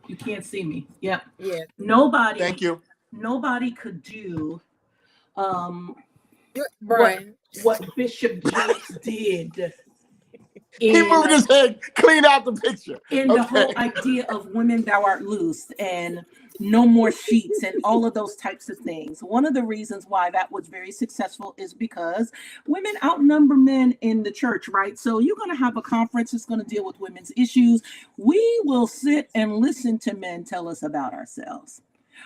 You can't see me. Yep. Yeah. Nobody. Thank you. Nobody could do Brian. what Bishop Jakes did. He moved his head, clean out the picture. In the whole idea of women thou art loosed and no more sheets and all of those types of things. One of the reasons why that was very successful is because women outnumber men in the church, right? So you're going to have a conference that's going to deal with women's issues. We will sit and listen to men tell us about ourselves.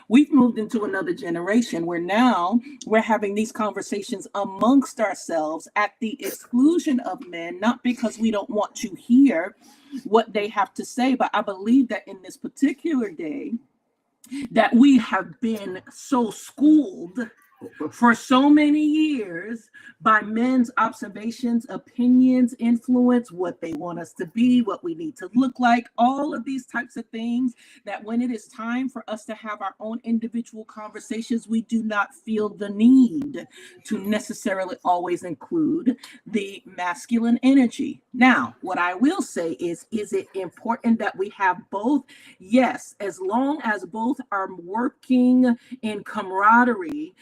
We've moved into another generation where now we're having these conversations amongst ourselves at the exclusion of men, not because we don't want to hear what they have to say, but I believe that in this particular day, that we have been so schooled for so many years by men's observations, opinions, influence, what they want us to be, what we need to look like, all of these types of things, that when it is time for us to have our own individual conversations, we do not feel the need to necessarily always include the masculine energy. Now, what I will say is it important that we have both? Yes, as long as both are working in camaraderie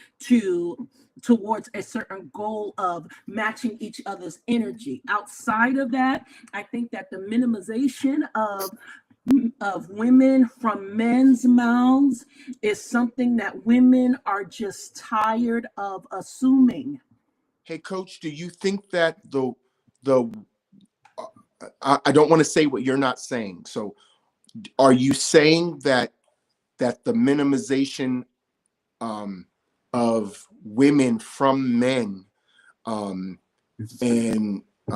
towards a certain goal of matching each other's energy. Outside of that, I think that the minimization of women from men's mouths is something that women are just tired of assuming. Hey, Coach, do you think that I don't want to say what you're not saying. So are you saying that the minimization of women from men and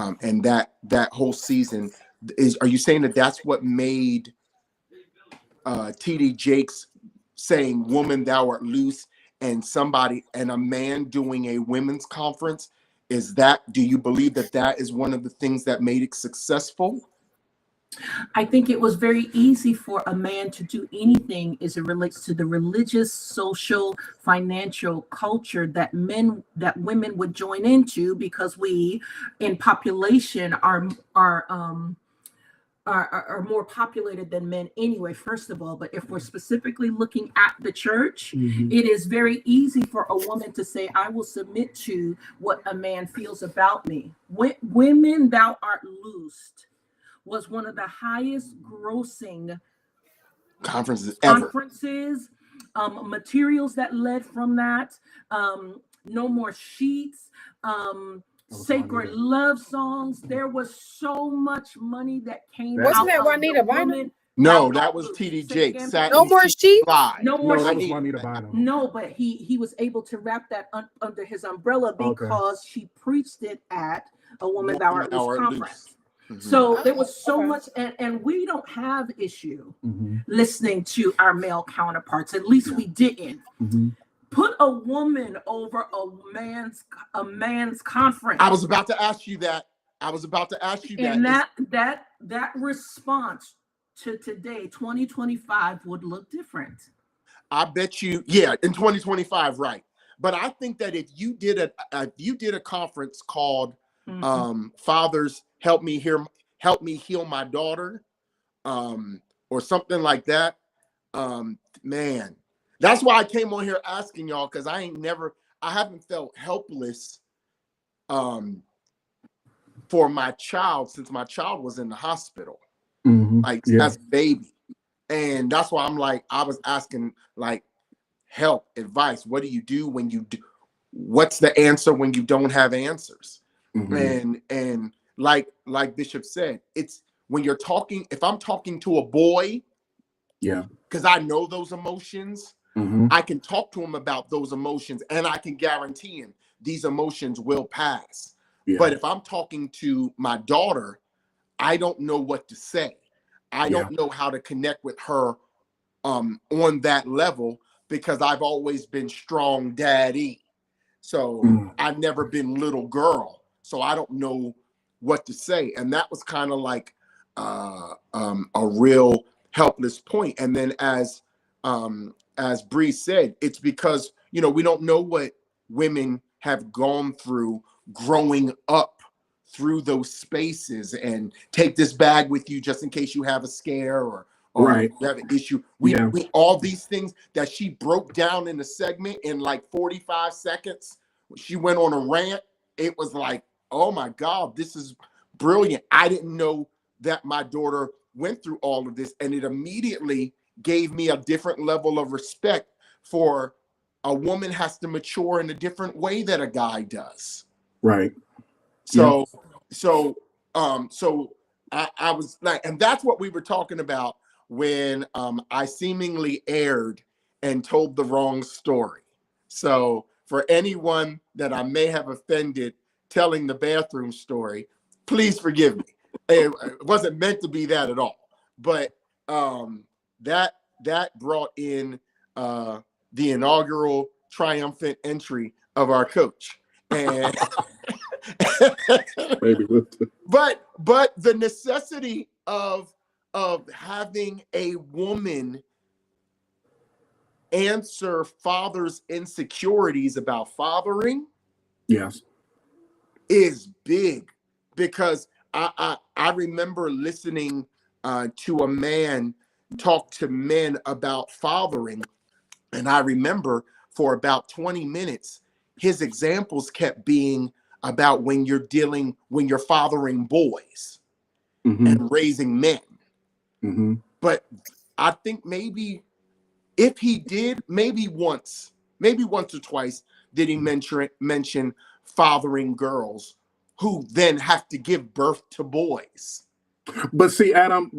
that whole season are you saying that that's what made TD Jakes saying woman thou art loose and a man doing a women's conference? Do you believe that is one of the things that made it successful? I think it was very easy for a man to do anything as it relates to the religious, social, financial culture that women would join into, because we in population are more populated than men anyway, first of all. But if we're specifically looking at the church, it is very easy for a woman to say, I will submit to what a man feels about me. Women thou art loosed was one of the highest grossing conferences ever. Materials that led from that, no more sheets, sacred love songs. There was so much money that came out. Wasn't that Juanita Bynum? No, that was TD Jakes. No more sheets. No more that sheets. was Juanita Bynum. No, but he was able to wrap that under his umbrella because she preached it at a Woman Thou Art Loose conference. So there was so much, and we don't have issue listening to our male counterparts. At least we didn't. Put a woman over a man's conference. I was about to ask you that. And that response to today, 2025, would look different. I bet you, yeah, in 2025, right? But I think that if you did a conference called Fathers Help Me Heal My Daughter, or something like that, man, that's why I came on here asking y'all, because I haven't felt helpless for my child since my child was in the hospital, as a baby. And that's why I was asking help, advice. What do you do when what's the answer when you don't have answers? And like Bishop said, it's when you're talking, if I'm talking to a boy, because I know those emotions, I can talk to him about those emotions, and I can guarantee him these emotions will pass. But if I'm talking to my daughter, I don't know what to say. I don't know how to connect with her on that level, because I've always been strong daddy. So I've never been little girl. So I don't know what to say. And that was kind of like a real helpless point. And then as Bree said, it's because, you know, we don't know what women have gone through growing up through those spaces, and take this bag with you just in case you have a scare or you have an issue. We all these things that she broke down in the segment in like 45 seconds. She went on a rant. It was like, oh my God, this is brilliant. I didn't know that my daughter went through all of this, and it immediately gave me a different level of respect for a woman has to mature in a different way that a guy does. Right. So I was like, and that's what we were talking about when I seemingly erred and told the wrong story. So for anyone that I may have offended telling the bathroom story, please forgive me. It wasn't meant to be that at all. But that brought in the inaugural triumphant entry of our coach. And but the necessity of having a woman answer father's insecurities about fathering, is big, because I remember listening to a man talk to men about fathering, and I remember for about 20 minutes his examples kept being about when you're fathering boys and raising men. But I think maybe if he did, maybe once or twice did he mention fathering girls who then have to give birth to boys. But see, Adam,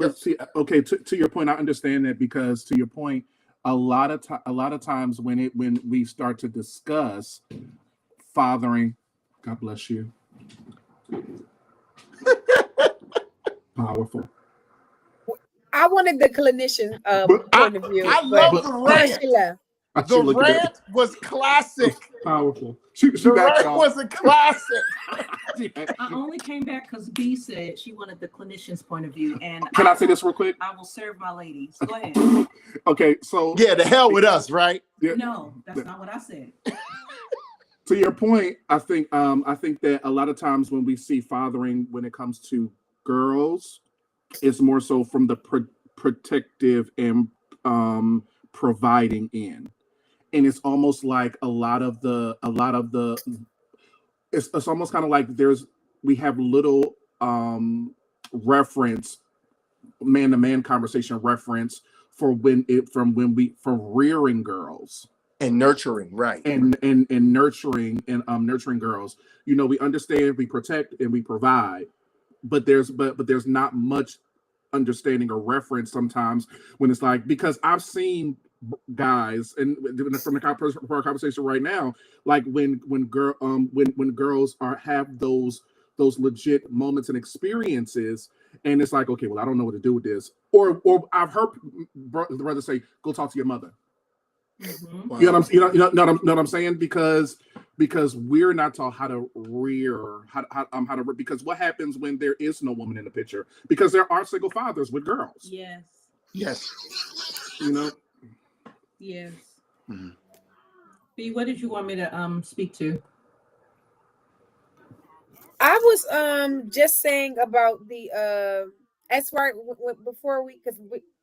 okay, to your point, I understand that, because to your point, a lot of times when we start to discuss fathering, God bless you. Powerful. I wanted the clinician point of view. I love the rant. The rant was classic. Powerful. The rant was a classic. I only came back because B said she wanted the clinician's point of view. And can I say this real quick? I will serve my ladies. Go ahead. Okay, so yeah, the hell with us, right? No, that's not what I said. To your point, I think that a lot of times when we see fathering, when it comes to girls, it's more so from the protective and providing end, and it's almost like a lot of the it's almost kind of like we have little reference, man-to-man conversation reference for rearing girls. And nurturing, right? And nurturing nurturing girls. You know, we understand, we protect, and we provide, but there's not much understanding or reference sometimes when it's like, because I've seen guys, and from our conversation right now, like when girls have those legit moments and experiences, and it's like, okay, well, I don't know what to do with this, or I've heard brothers say, go talk to your mother. Wow. You know what I'm saying? Because we're not taught how to rear, because what happens when there is no woman in the picture? Because there are single fathers with girls. Yes. You know. Yes. B, what did you want me to speak to? I was just saying about the as far before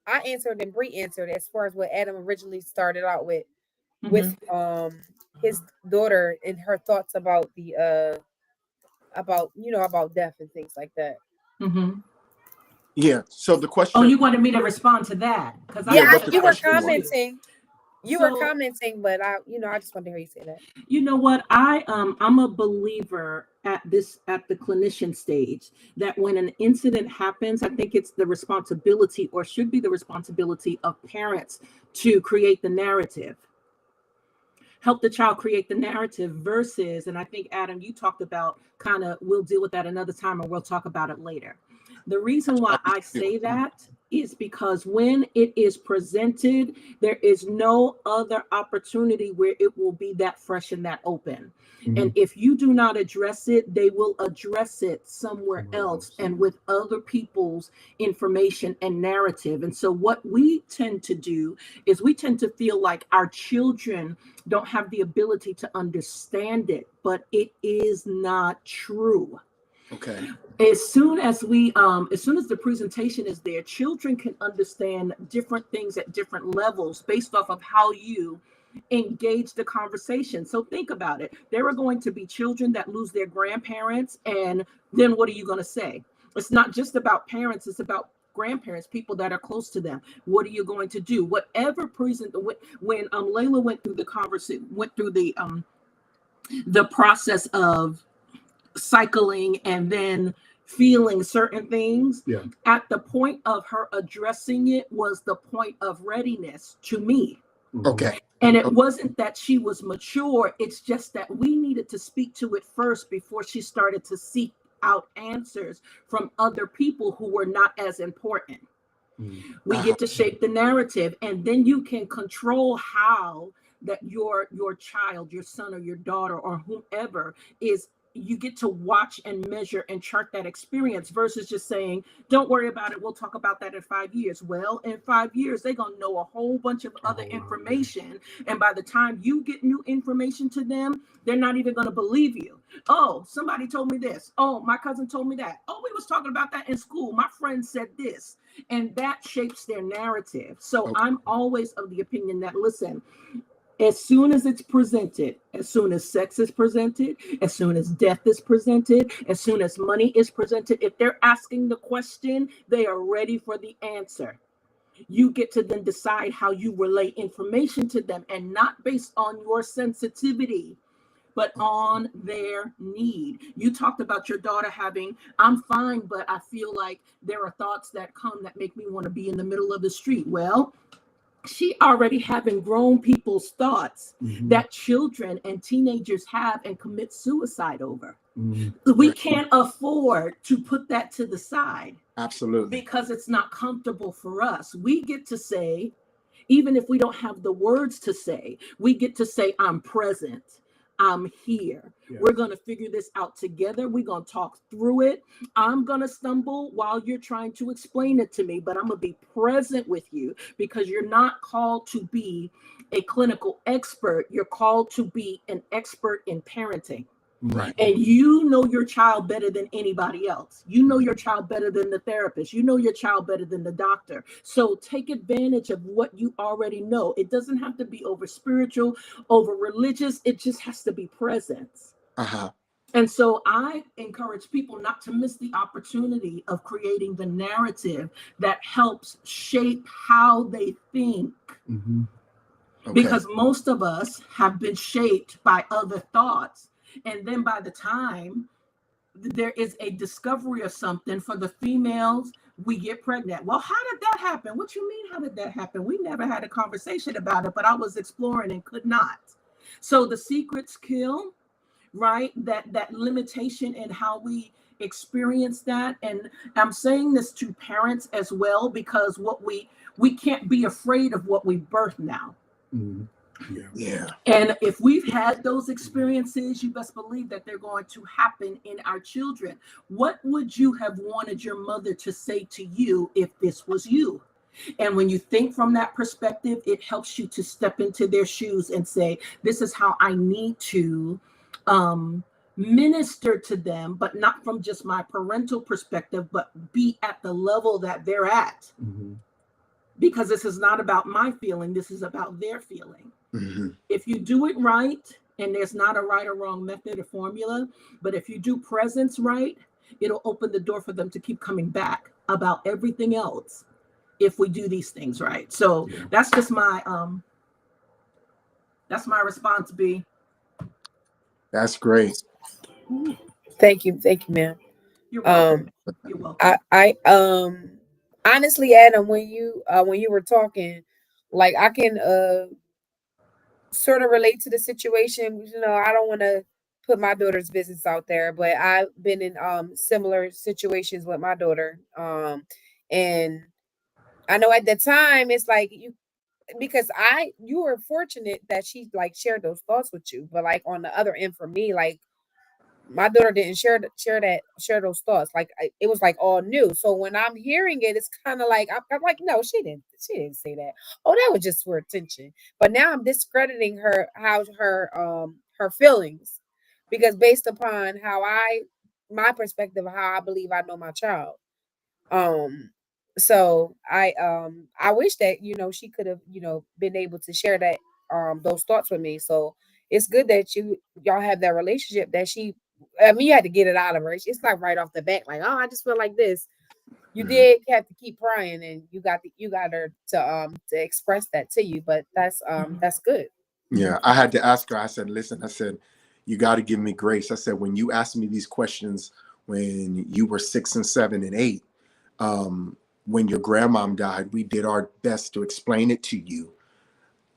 I answered and Bree answered as far as what Adam originally started out with his daughter and her thoughts about the about death and things like that. Yeah. So the question. Oh, you wanted me to respond to that? Because you were commenting. You were commenting, but I just wanted to hear you say that. You know what? I'm a believer at the clinician stage that when an incident happens, I think it's the responsibility, or should be the responsibility, of parents to create the narrative. Help the child create the narrative versus, and I think, Adam, you talked about we'll deal with that another time and we'll talk about it later. The reason why I say that is because when it is presented, there is no other opportunity where it will be that fresh and that open. And if you do not address it, they will address it somewhere else and with other people's information and narrative. And so what we tend to do is we tend to feel like our children don't have the ability to understand it, but it is not true. Okay. As soon as the presentation is there, children can understand different things at different levels based off of how you engage the conversation. So think about it. There are going to be children that lose their grandparents, and then what are you going to say? It's not just about parents, it's about grandparents, people that are close to them. What are you going to do? Whatever when Layla went through the process of cycling and then feeling certain things, at the point of her addressing it was the point of readiness to me. Okay. And it wasn't that she was mature, it's just that we needed to speak to it first before she started to seek out answers from other people who were not as important. We get to shape the narrative, and then you can control how that your child, your son or your daughter or whomever is. You get to watch and measure and chart that experience versus just saying, don't worry about it, we'll talk about that in 5 years. Well, in 5 years, they're going to know a whole bunch of other information. And by the time you get new information to them, they're not even going to believe you. Oh, somebody told me this. Oh, my cousin told me that. Oh, we was talking about that in school. My friend said this. And that shapes their narrative. So I'm always of the opinion that, listen, as soon as it's presented, as soon as sex is presented, as soon as death is presented, as soon as money is presented, if they're asking the question, they are ready for the answer. You get to then decide how you relay information to them, and not based on your sensitivity, but on their need. You talked about your daughter having, I'm fine, but I feel like there are thoughts that come that make me want to be in the middle of the street. Well, she already having grown people's thoughts that children and teenagers have and commit suicide over. We can't afford to put that to the side. Absolutely. Because it's not comfortable for us. We get to say, even if we don't have the words to say, we get to say, I'm present. I'm here. We're going to figure this out together. We're going to talk through it. I'm going to stumble while you're trying to explain it to me, but I'm going to be present with you because you're not called to be a clinical expert. You're called to be an expert in parenting. Right. And you know your child better than anybody else. You know your child better than the therapist. You know your child better than the doctor. So take advantage of what you already know. It doesn't have to be over spiritual, over religious. It just has to be presence. And so I encourage people not to miss the opportunity of creating the narrative that helps shape how they think. Because most of us have been shaped by other thoughts. And then by the time there is a discovery of something for the females, we get pregnant. Well, how did that happen? What you mean, how did that happen? We never had a conversation about it, but I was exploring and could not. So the secrets kill, right? That limitation in how we experience that. And I'm saying this to parents as well, because what we can't be afraid of what we birth now. And if we've had those experiences, you best believe that they're going to happen in our children. What would you have wanted your mother to say to you if this was you? And when you think from that perspective, it helps you to step into their shoes and say, this is how I need to minister to them, but not from just my parental perspective, but be at the level that they're at. Because this is not about my feeling, this is about their feeling. If you do it right, and there's not a right or wrong method or formula, but if you do presence right, it'll open the door for them to keep coming back about everything else if we do these things right. So that's just my response, B. That's great. Thank you, ma'am. You're welcome. You're welcome. I honestly, Adam, when you were talking, like I can sort of relate to the situation. I don't want to put my daughter's business out there, but I've been in similar situations with my daughter. And I know at the time it's like because you were fortunate that she like shared those thoughts with you, but like on the other end for me, like my daughter didn't share those thoughts. Like it was like all new. So when I'm hearing it, it's kind of like I'm like, no, she didn't say that. Oh, that was just for attention. But now I'm discrediting her feelings because based upon my perspective of how I believe I know my child. So I wish that she could have been able to share that those thoughts with me. So it's good that y'all have that relationship that you had to get it out of her. It's not right off the bat like, oh, I just feel like this. You did have to keep crying, and you got her to express that to you. But that's good. Yeah, I had to ask her. I said, listen, I said, you got to give me grace. I said, when you asked me these questions when you were 6 and 7 and 8, when your grandmom died, we did our best to explain it to you.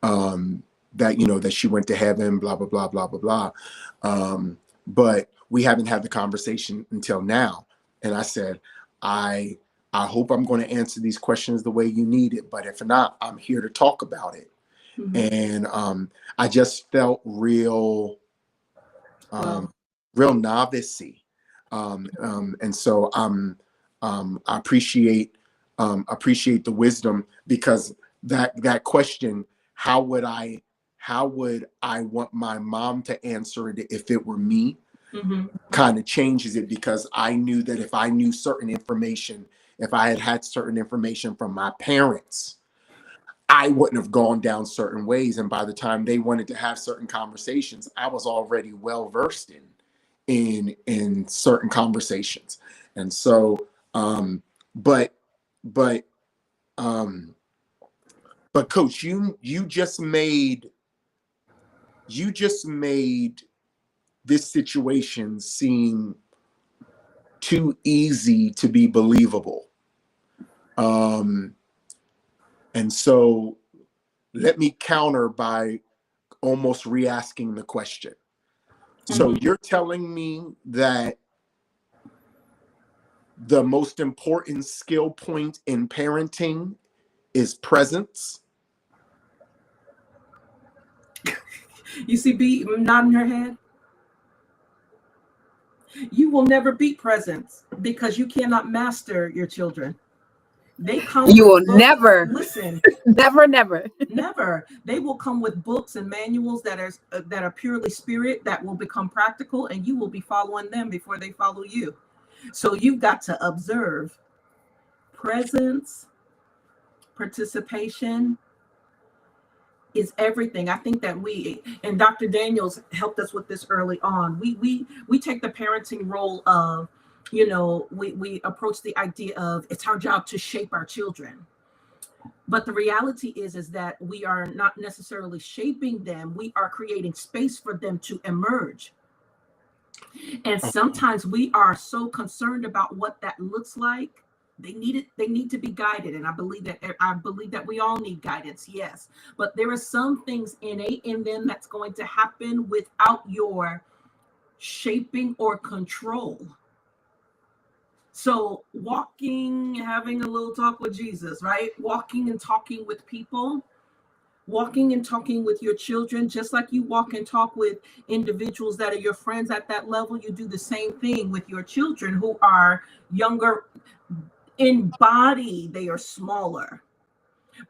That, that she went to heaven, blah, blah, blah, blah, blah, blah. But we haven't had the conversation until now. And I said, I hope I'm going to answer these questions the way you need it. But if not, I'm here to talk about it. And I just felt real novice-y. And so I appreciate the wisdom, because that question, how would I want my mom to answer it if it were me, kind of changes it, because I knew that if I knew certain information, if I had certain information from my parents, I wouldn't have gone down certain ways. And by the time they wanted to have certain conversations, I was already well versed in certain conversations. And so, but Coach, you just made this situation seem too easy to be believable. And so let me counter by almost re-asking the question. So you're telling me that the most important skill point in parenting is presence? You see B nodding her head? You will never beat presence because you cannot master your children. They come. You will never listen. never. They will come with books and manuals that are purely spirit, that will become practical, and you will be following them before they follow you. So you've got to observe presence, participation is everything. I think that and Dr. Daniels helped us with this early on. We take the parenting role of, we approach the idea of it's our job to shape our children. But the reality is that we are not necessarily shaping them. We are creating space for them to emerge. And sometimes we are so concerned about what that looks like. They need to be guided. And I believe that we all need guidance, yes. But there are some things innate in them that's going to happen without your shaping or control. So walking, having a little talk with Jesus, right? Walking and talking with people, walking and talking with your children, just like you walk and talk with individuals that are your friends at that level, you do the same thing with your children who are younger. In body, they are smaller,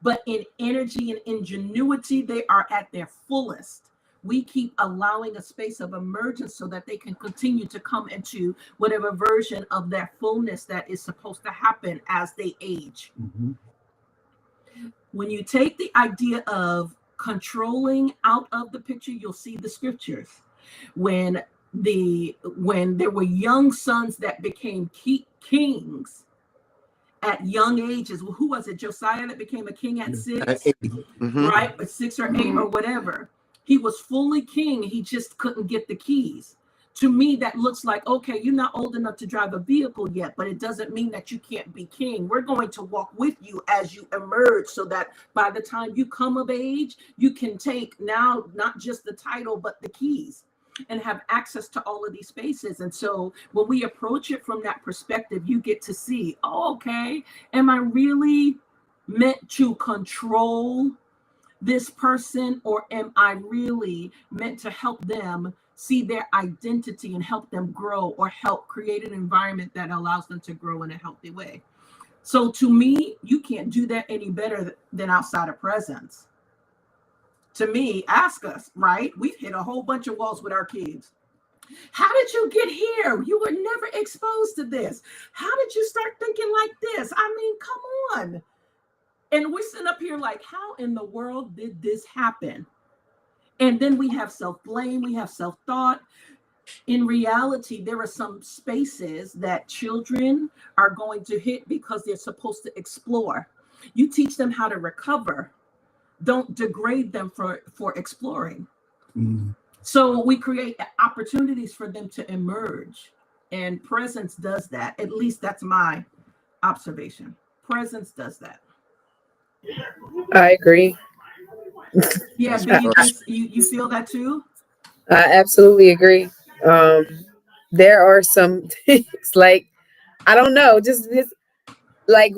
but in energy and ingenuity, they are at their fullest. We keep allowing a space of emergence so that they can continue to come into whatever version of their fullness that is supposed to happen as they age. When you take the idea of controlling out of the picture, you'll see the scriptures. When there were young sons that became kings at young ages. Well, who was it? Josiah that became a king at 6, right? But 6 or 8 or whatever. He was fully king. He just couldn't get the keys. To me, that looks like, okay, you're not old enough to drive a vehicle yet, but it doesn't mean that you can't be king. We're going to walk with you as you emerge so that by the time you come of age, you can take now not just the title, but the keys. and have access to all of these spaces. And so when we approach it from that perspective, you get to see, oh, okay, am I really meant to control this person, or am I really meant to help them see their identity and help them grow, or help create an environment that allows them to grow in a healthy way? So to me, you can't do that any better than outside of presence. To me, ask us, right? We've hit a whole bunch of walls with our kids. How did you get here? You were never exposed to this. How did you start thinking like this? I mean, come on. And we're sitting up here like, how in the world did this happen? And then we have self-blame, we have self-thought. In reality, there are some spaces that children are going to hit because they're supposed to explore. You teach them how to recover. Don't degrade them for exploring. Mm-hmm. So we create opportunities for them to emerge. And presence does that. At least that's my observation. Presence does that. I agree. Yeah, do you feel that too? I absolutely agree. There are some things like, I don't know, just like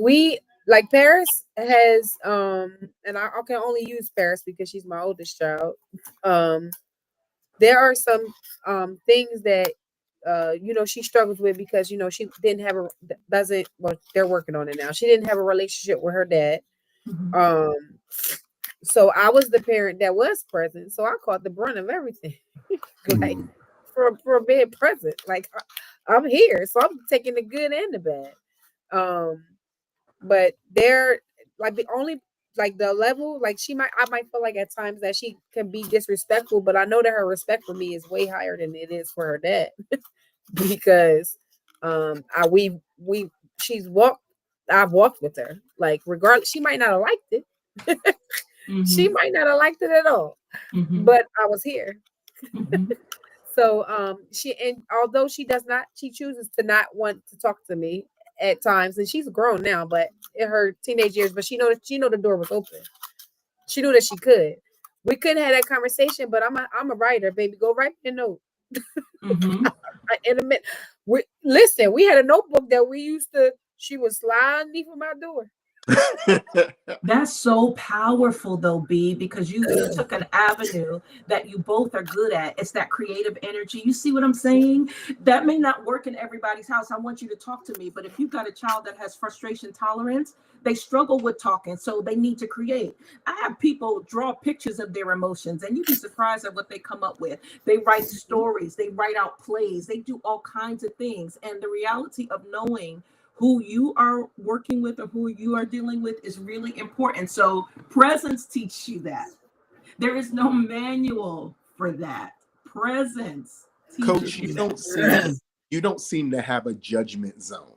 Paris has, and I can only use Paris because she's my oldest child. There are some things that she struggles with because she didn't have they're working on it now. She didn't have a relationship with her dad. Mm-hmm. So I was the parent that was present. So I caught the brunt of everything. Like for being present. Like I'm here. So I'm taking the good and the bad. But they're like the only like the level, like I might feel like at times that she can be disrespectful, but I know that her respect for me is way higher than it is for her dad. Because I've walked with her. Like regardless, she might not have liked it. Mm-hmm. She might not have liked it at all. Mm-hmm. But I was here. Mm-hmm. So and although she chooses to not want to talk to me at times, and she's grown now, but in her teenage years, but she know the door was open. She knew that she could. We couldn't have that conversation, but I'm a writer, baby. Go write me a note. Mm-hmm. In a minute. Listen, we had a notebook that she would slide underneath my door. That's so powerful though, B, because you took an avenue that you both are good at. It's that creative energy. You see what I'm saying? That may not work in everybody's house. I want you to talk to me, but if you've got a child that has frustration tolerance, they struggle with talking, so they need to create. I have people draw pictures of their emotions, and you'd be surprised at what they come up with. They write stories, they write out plays, they do all kinds of things. And the reality of knowing who you are working with or who you are dealing with is really important. So presence teaches you that. There is no manual for that. Presence Coach, you don't seem to have a judgment zone.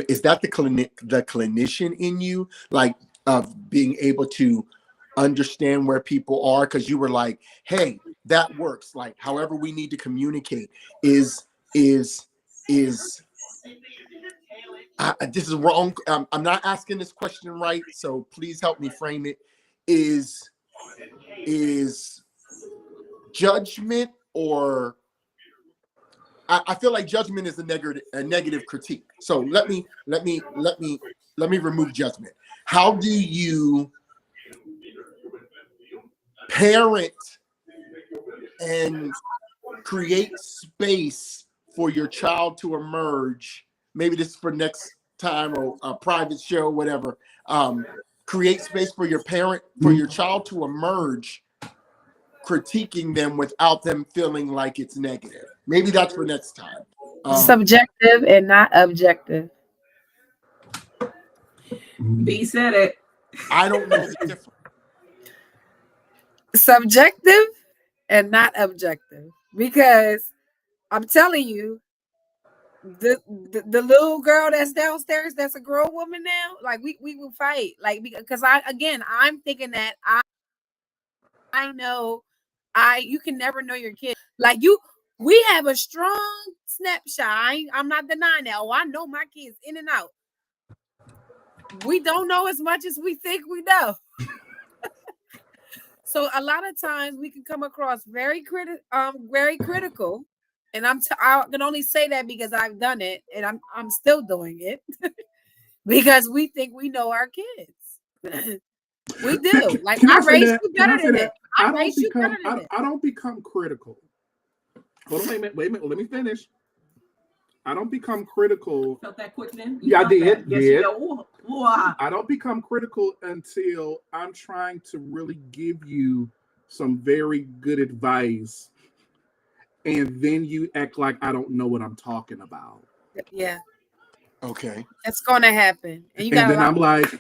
Is that the clinician in you, like of being able to understand where people are? Because you were like, hey, that works. Like however we need to communicate is this is wrong. I'm not asking this question right, so please help me frame it. Is judgment, or I feel like judgment is a negative critique. So let me remove judgment. How do you parent and create space for your child to emerge? Maybe this is for next time or a private show, whatever. Create space for your child to emerge, critiquing them without them feeling like it's negative. Maybe that's for next time. Subjective and not objective. B said it. I don't know the difference. Subjective and not objective. Because I'm telling you, the little girl that's downstairs, that's a grown woman now, like we will fight, like, because I'm thinking that I know you can never know your kid. Like we have a strong snapshot. I'm not denying that. Oh, I know my kids in and out. We don't know as much as we think we know. So a lot of times we can come across very critical, and I can only say that because I've done it, and I'm still doing it because we think we know our kids. We do. Like Can I I say raised that? you Can I better say than that? that. I raised you better than that. I don't become critical. Hold on, wait a minute. Let me finish. I don't become critical. Felt that quickening? Yeah, I did. Yes, I don't become critical until I'm trying to really give you some very good advice, and then you act like I don't know what I'm talking about. Yeah. Okay. That's gonna happen. And you And got then I'm like, So-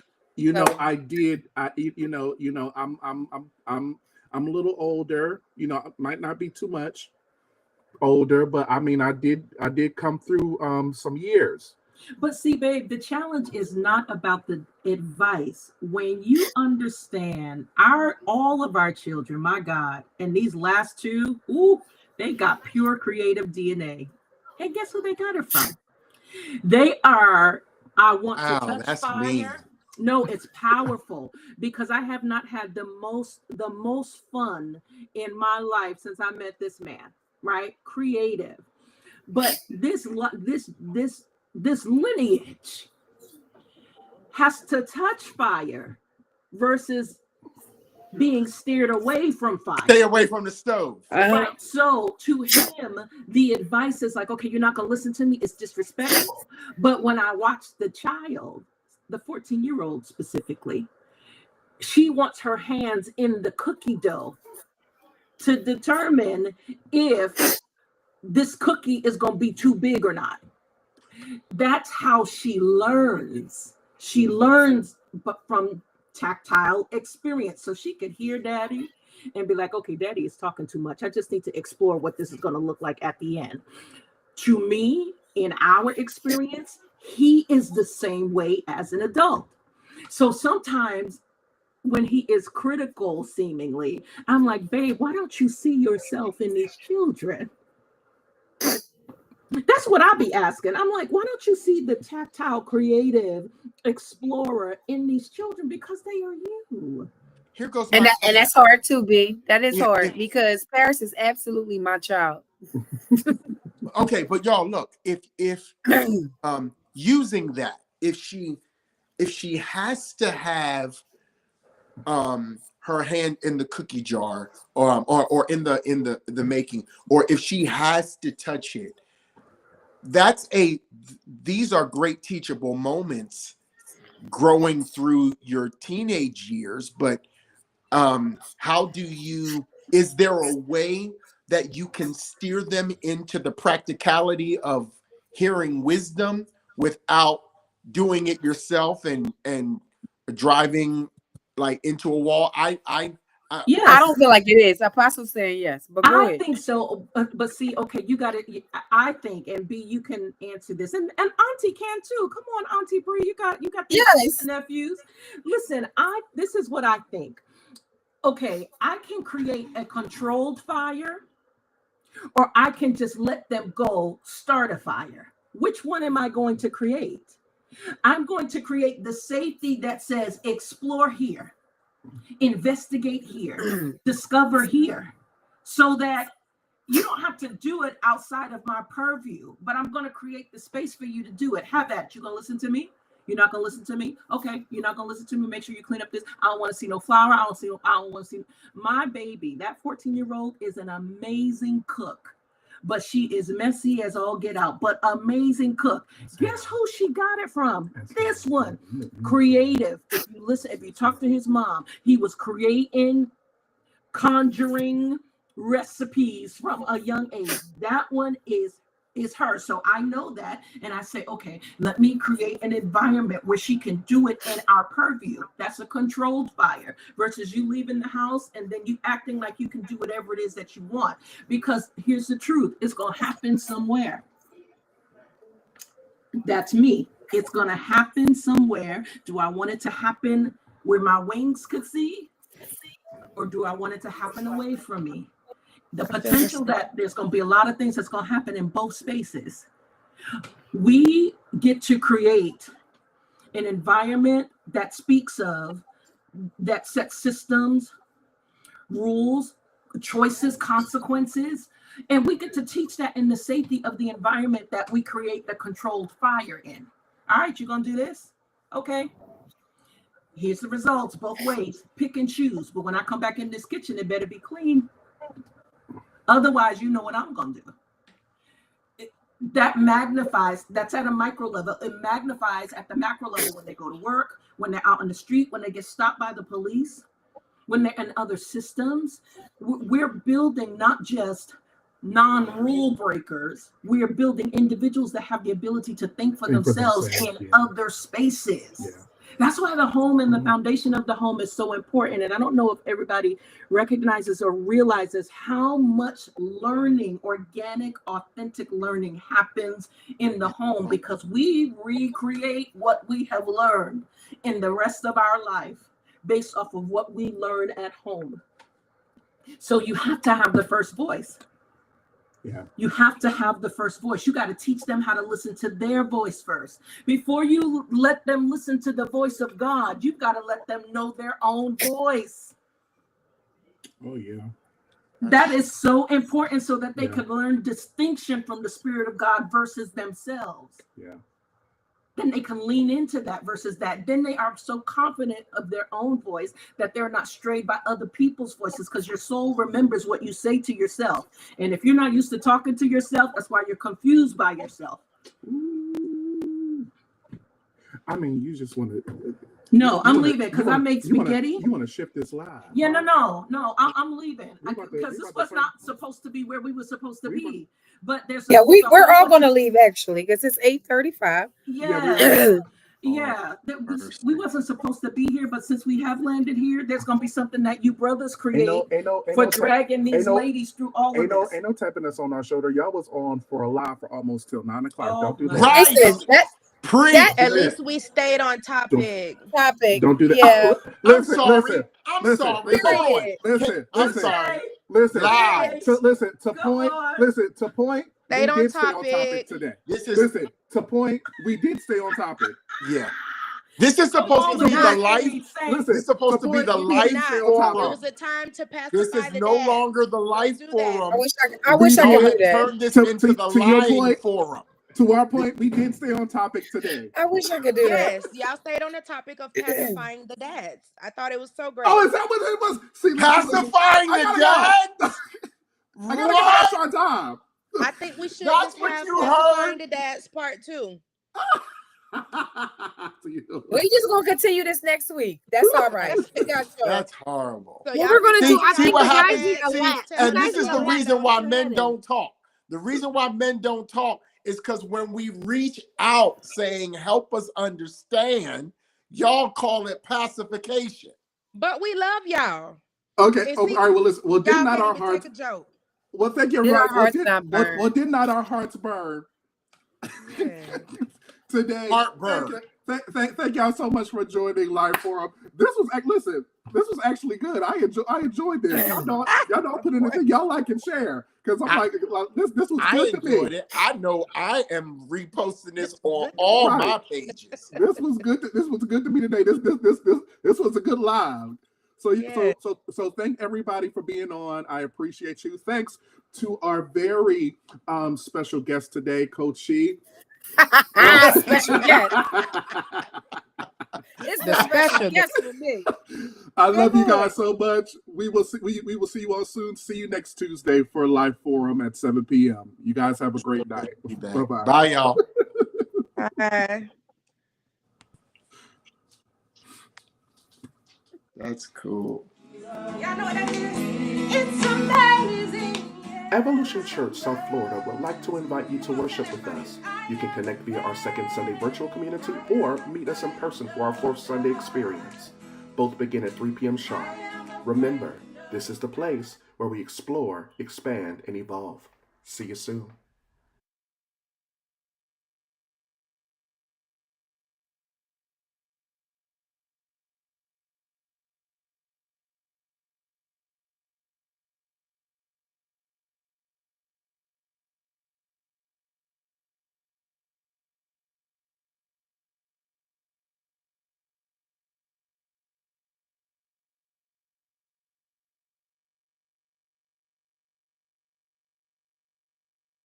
I'm a little older, might not be too much older, but I mean, I did come through some years. But see, babe, the challenge is not about the advice. When you understand all of our children, my God, and these last two, they got pure creative DNA. And guess who they got it from? They are, I want to touch fire. Mean. No, it's powerful because I have not had the most fun in my life since I met this man, right? Creative. But this lineage has to touch fire versus being steered away from fire. Stay away from the stove. Right. So to him, the advice is like, okay, you're not going to listen to me. It's disrespectful. But when I watch the child, the 14-year-old specifically, she wants her hands in the cookie dough to determine if this cookie is going to be too big or not. That's how she learns. She learns from tactile experience. So she could hear daddy and be like, okay, daddy is talking too much. I just need to explore what this is going to look like at the end. To me, in our experience, he is the same way as an adult. So sometimes when he is critical, seemingly, I'm like, babe, why don't you see yourself in these children? That's what I'll be asking. I'm like, why don't you see the tactile, creative explorer in these children? Because they are you. Here goes and that's hard too, B. That is hard because Paris is absolutely my child. Okay, but y'all look, if using that, if she has to have her hand in the cookie jar or in the making, or if she has to touch it, these are great teachable moments growing through your teenage years. But is there a way that you can steer them into the practicality of hearing wisdom without doing it yourself and driving like into a wall? Yes. I don't feel like it is. Apostle's saying yes, but go ahead. I think so. But see, okay, you got it. I think, and B, you can answer this, and Auntie can too. Come on, Auntie Bree, you got yes. nephews. Listen, this is what I think. Okay, I can create a controlled fire, or I can just let them go start a fire. Which one am I going to create? I'm going to create the safety that says explore here, investigate here, discover here, so that you don't have to do it outside of my purview, but I'm going to create the space for you to do it. Have that. You going to listen to me? You're not going to listen to me? Okay, you're not going to listen to me. Make sure you clean up this. I don't want to see no flour. I don't want to see. My baby, that 14-year-old is an amazing cook, but she is messy as all get out, but amazing cook. Guess who she got it from? This one. Creative. If you talk to his mom, he was creating, conjuring recipes from a young age. That one is her. So I know that, and I say, okay, let me create an environment where she can do it in our purview. That's a controlled fire versus you leaving the house and then you acting like you can do whatever it is that you want. Because here's the truth, it's going to happen somewhere. That's me. It's going to happen somewhere. Do I want it to happen where my wings could see? Or do I want it to happen away from me? The potential that there's going to be a lot of things that's going to happen in both spaces. We get to create an environment that speaks of, that sets systems, rules, choices, consequences. And we get to teach that in the safety of the environment that we create the controlled fire in. All right, you're going to do this? Okay. Here's the results both ways. Pick and choose. But when I come back in this kitchen, it better be clean. Otherwise, you know what I'm going to do. That magnifies, that's at a micro level. It magnifies at the macro level when they go to work, when they're out on the street, when they get stopped by the police, when they're in other systems. We're building not just non-rule breakers. We are building individuals that have the ability to think for themselves in other spaces. Yeah. That's why the home and the foundation of the home is so important. And I don't know if everybody recognizes or realizes how much learning, organic, authentic learning happens in the home, because we recreate what we have learned in the rest of our life based off of what we learn at home. So you have to have the first voice. Yeah. You have to have the first voice. You got to teach them how to listen to their voice first. Before you let them listen to the voice of God, you've got to let them know their own voice. Oh, yeah. That is so important, so that they can learn distinction from the Spirit of God versus themselves. Yeah. Then they can lean into that versus that. Then they are so confident of their own voice that they're not strayed by other people's voices, because your soul remembers what you say to yourself. And if you're not used to talking to yourself, that's why you're confused by yourself. I mean, you just want to... No, I'm leaving because I make spaghetti. You want to shift this live? Yeah, no. I'm leaving because this was not supposed to be where we were supposed to be. But there's we're all going to leave actually because it's 8:35. Yeah. We wasn't supposed to be here, but since we have landed here, there's going to be something that you brothers create for dragging these ladies through all of this. Ain't no tapping us on our shoulder. Y'all was on for a live for almost till 9 o'clock. Don't do that. Right. At least we stayed on topic. Don't do that. Yeah. I'm sorry. I'm sorry. To point. Stayed we on did topic. Stay on topic today. To point. We did stay on topic. Yeah. This is supposed to be the life. This is supposed to be the life forum. It was a time to pacify This is no longer the life forum. I wish I could do that. Turn this into the lying forum. To our point, we did stay on topic today. I wish I could do that. Yes, y'all stayed on the topic of pacifying the dads. I thought it was so great. Oh, is that what it was? See, pacifying the dads? I gotta go our time. I think we should That's just what have you pacifying heard. the dads part 2. We're just gonna continue this next week. That's all right. That's horrible. So we're gonna do. I think what the guys happens. need a lot. And this is the reason why men don't talk. The reason why men don't talk is because when we reach out saying, help us understand, y'all call it pacification. But we love y'all. Okay. All right. Well, listen. Well, did not our hearts? Take a joke. Well, thank you. Did Right. our hearts not burn? Well, did not our hearts burn today? Heartburn. Thank y'all so much for joining Live Forum. This was actually good. I enjoyed this. Y'all don't put anything. Y'all like and share, because I'm like this was good to me. I know I am reposting this on all my pages. This was good. This was good to me today. This was a good live. So thank everybody for being on. I appreciate you. Thanks to our very special guest today, Coach She. Special guest. It's the special guest for me. I love you guys so much. We will see you all soon. See you next Tuesday for Live Forum at 7 p.m. You guys have a great night. Bye-bye. Bye, y'all. Bye. That's cool. Y'all know what that is? It's amazing. Evolution Church South Florida would like to invite you to worship with us. You can connect via our second Sunday virtual community or meet us in person for our fourth Sunday experience. Both begin at 3 p.m. sharp. Remember, this is the place where we explore, expand, and evolve. See you soon.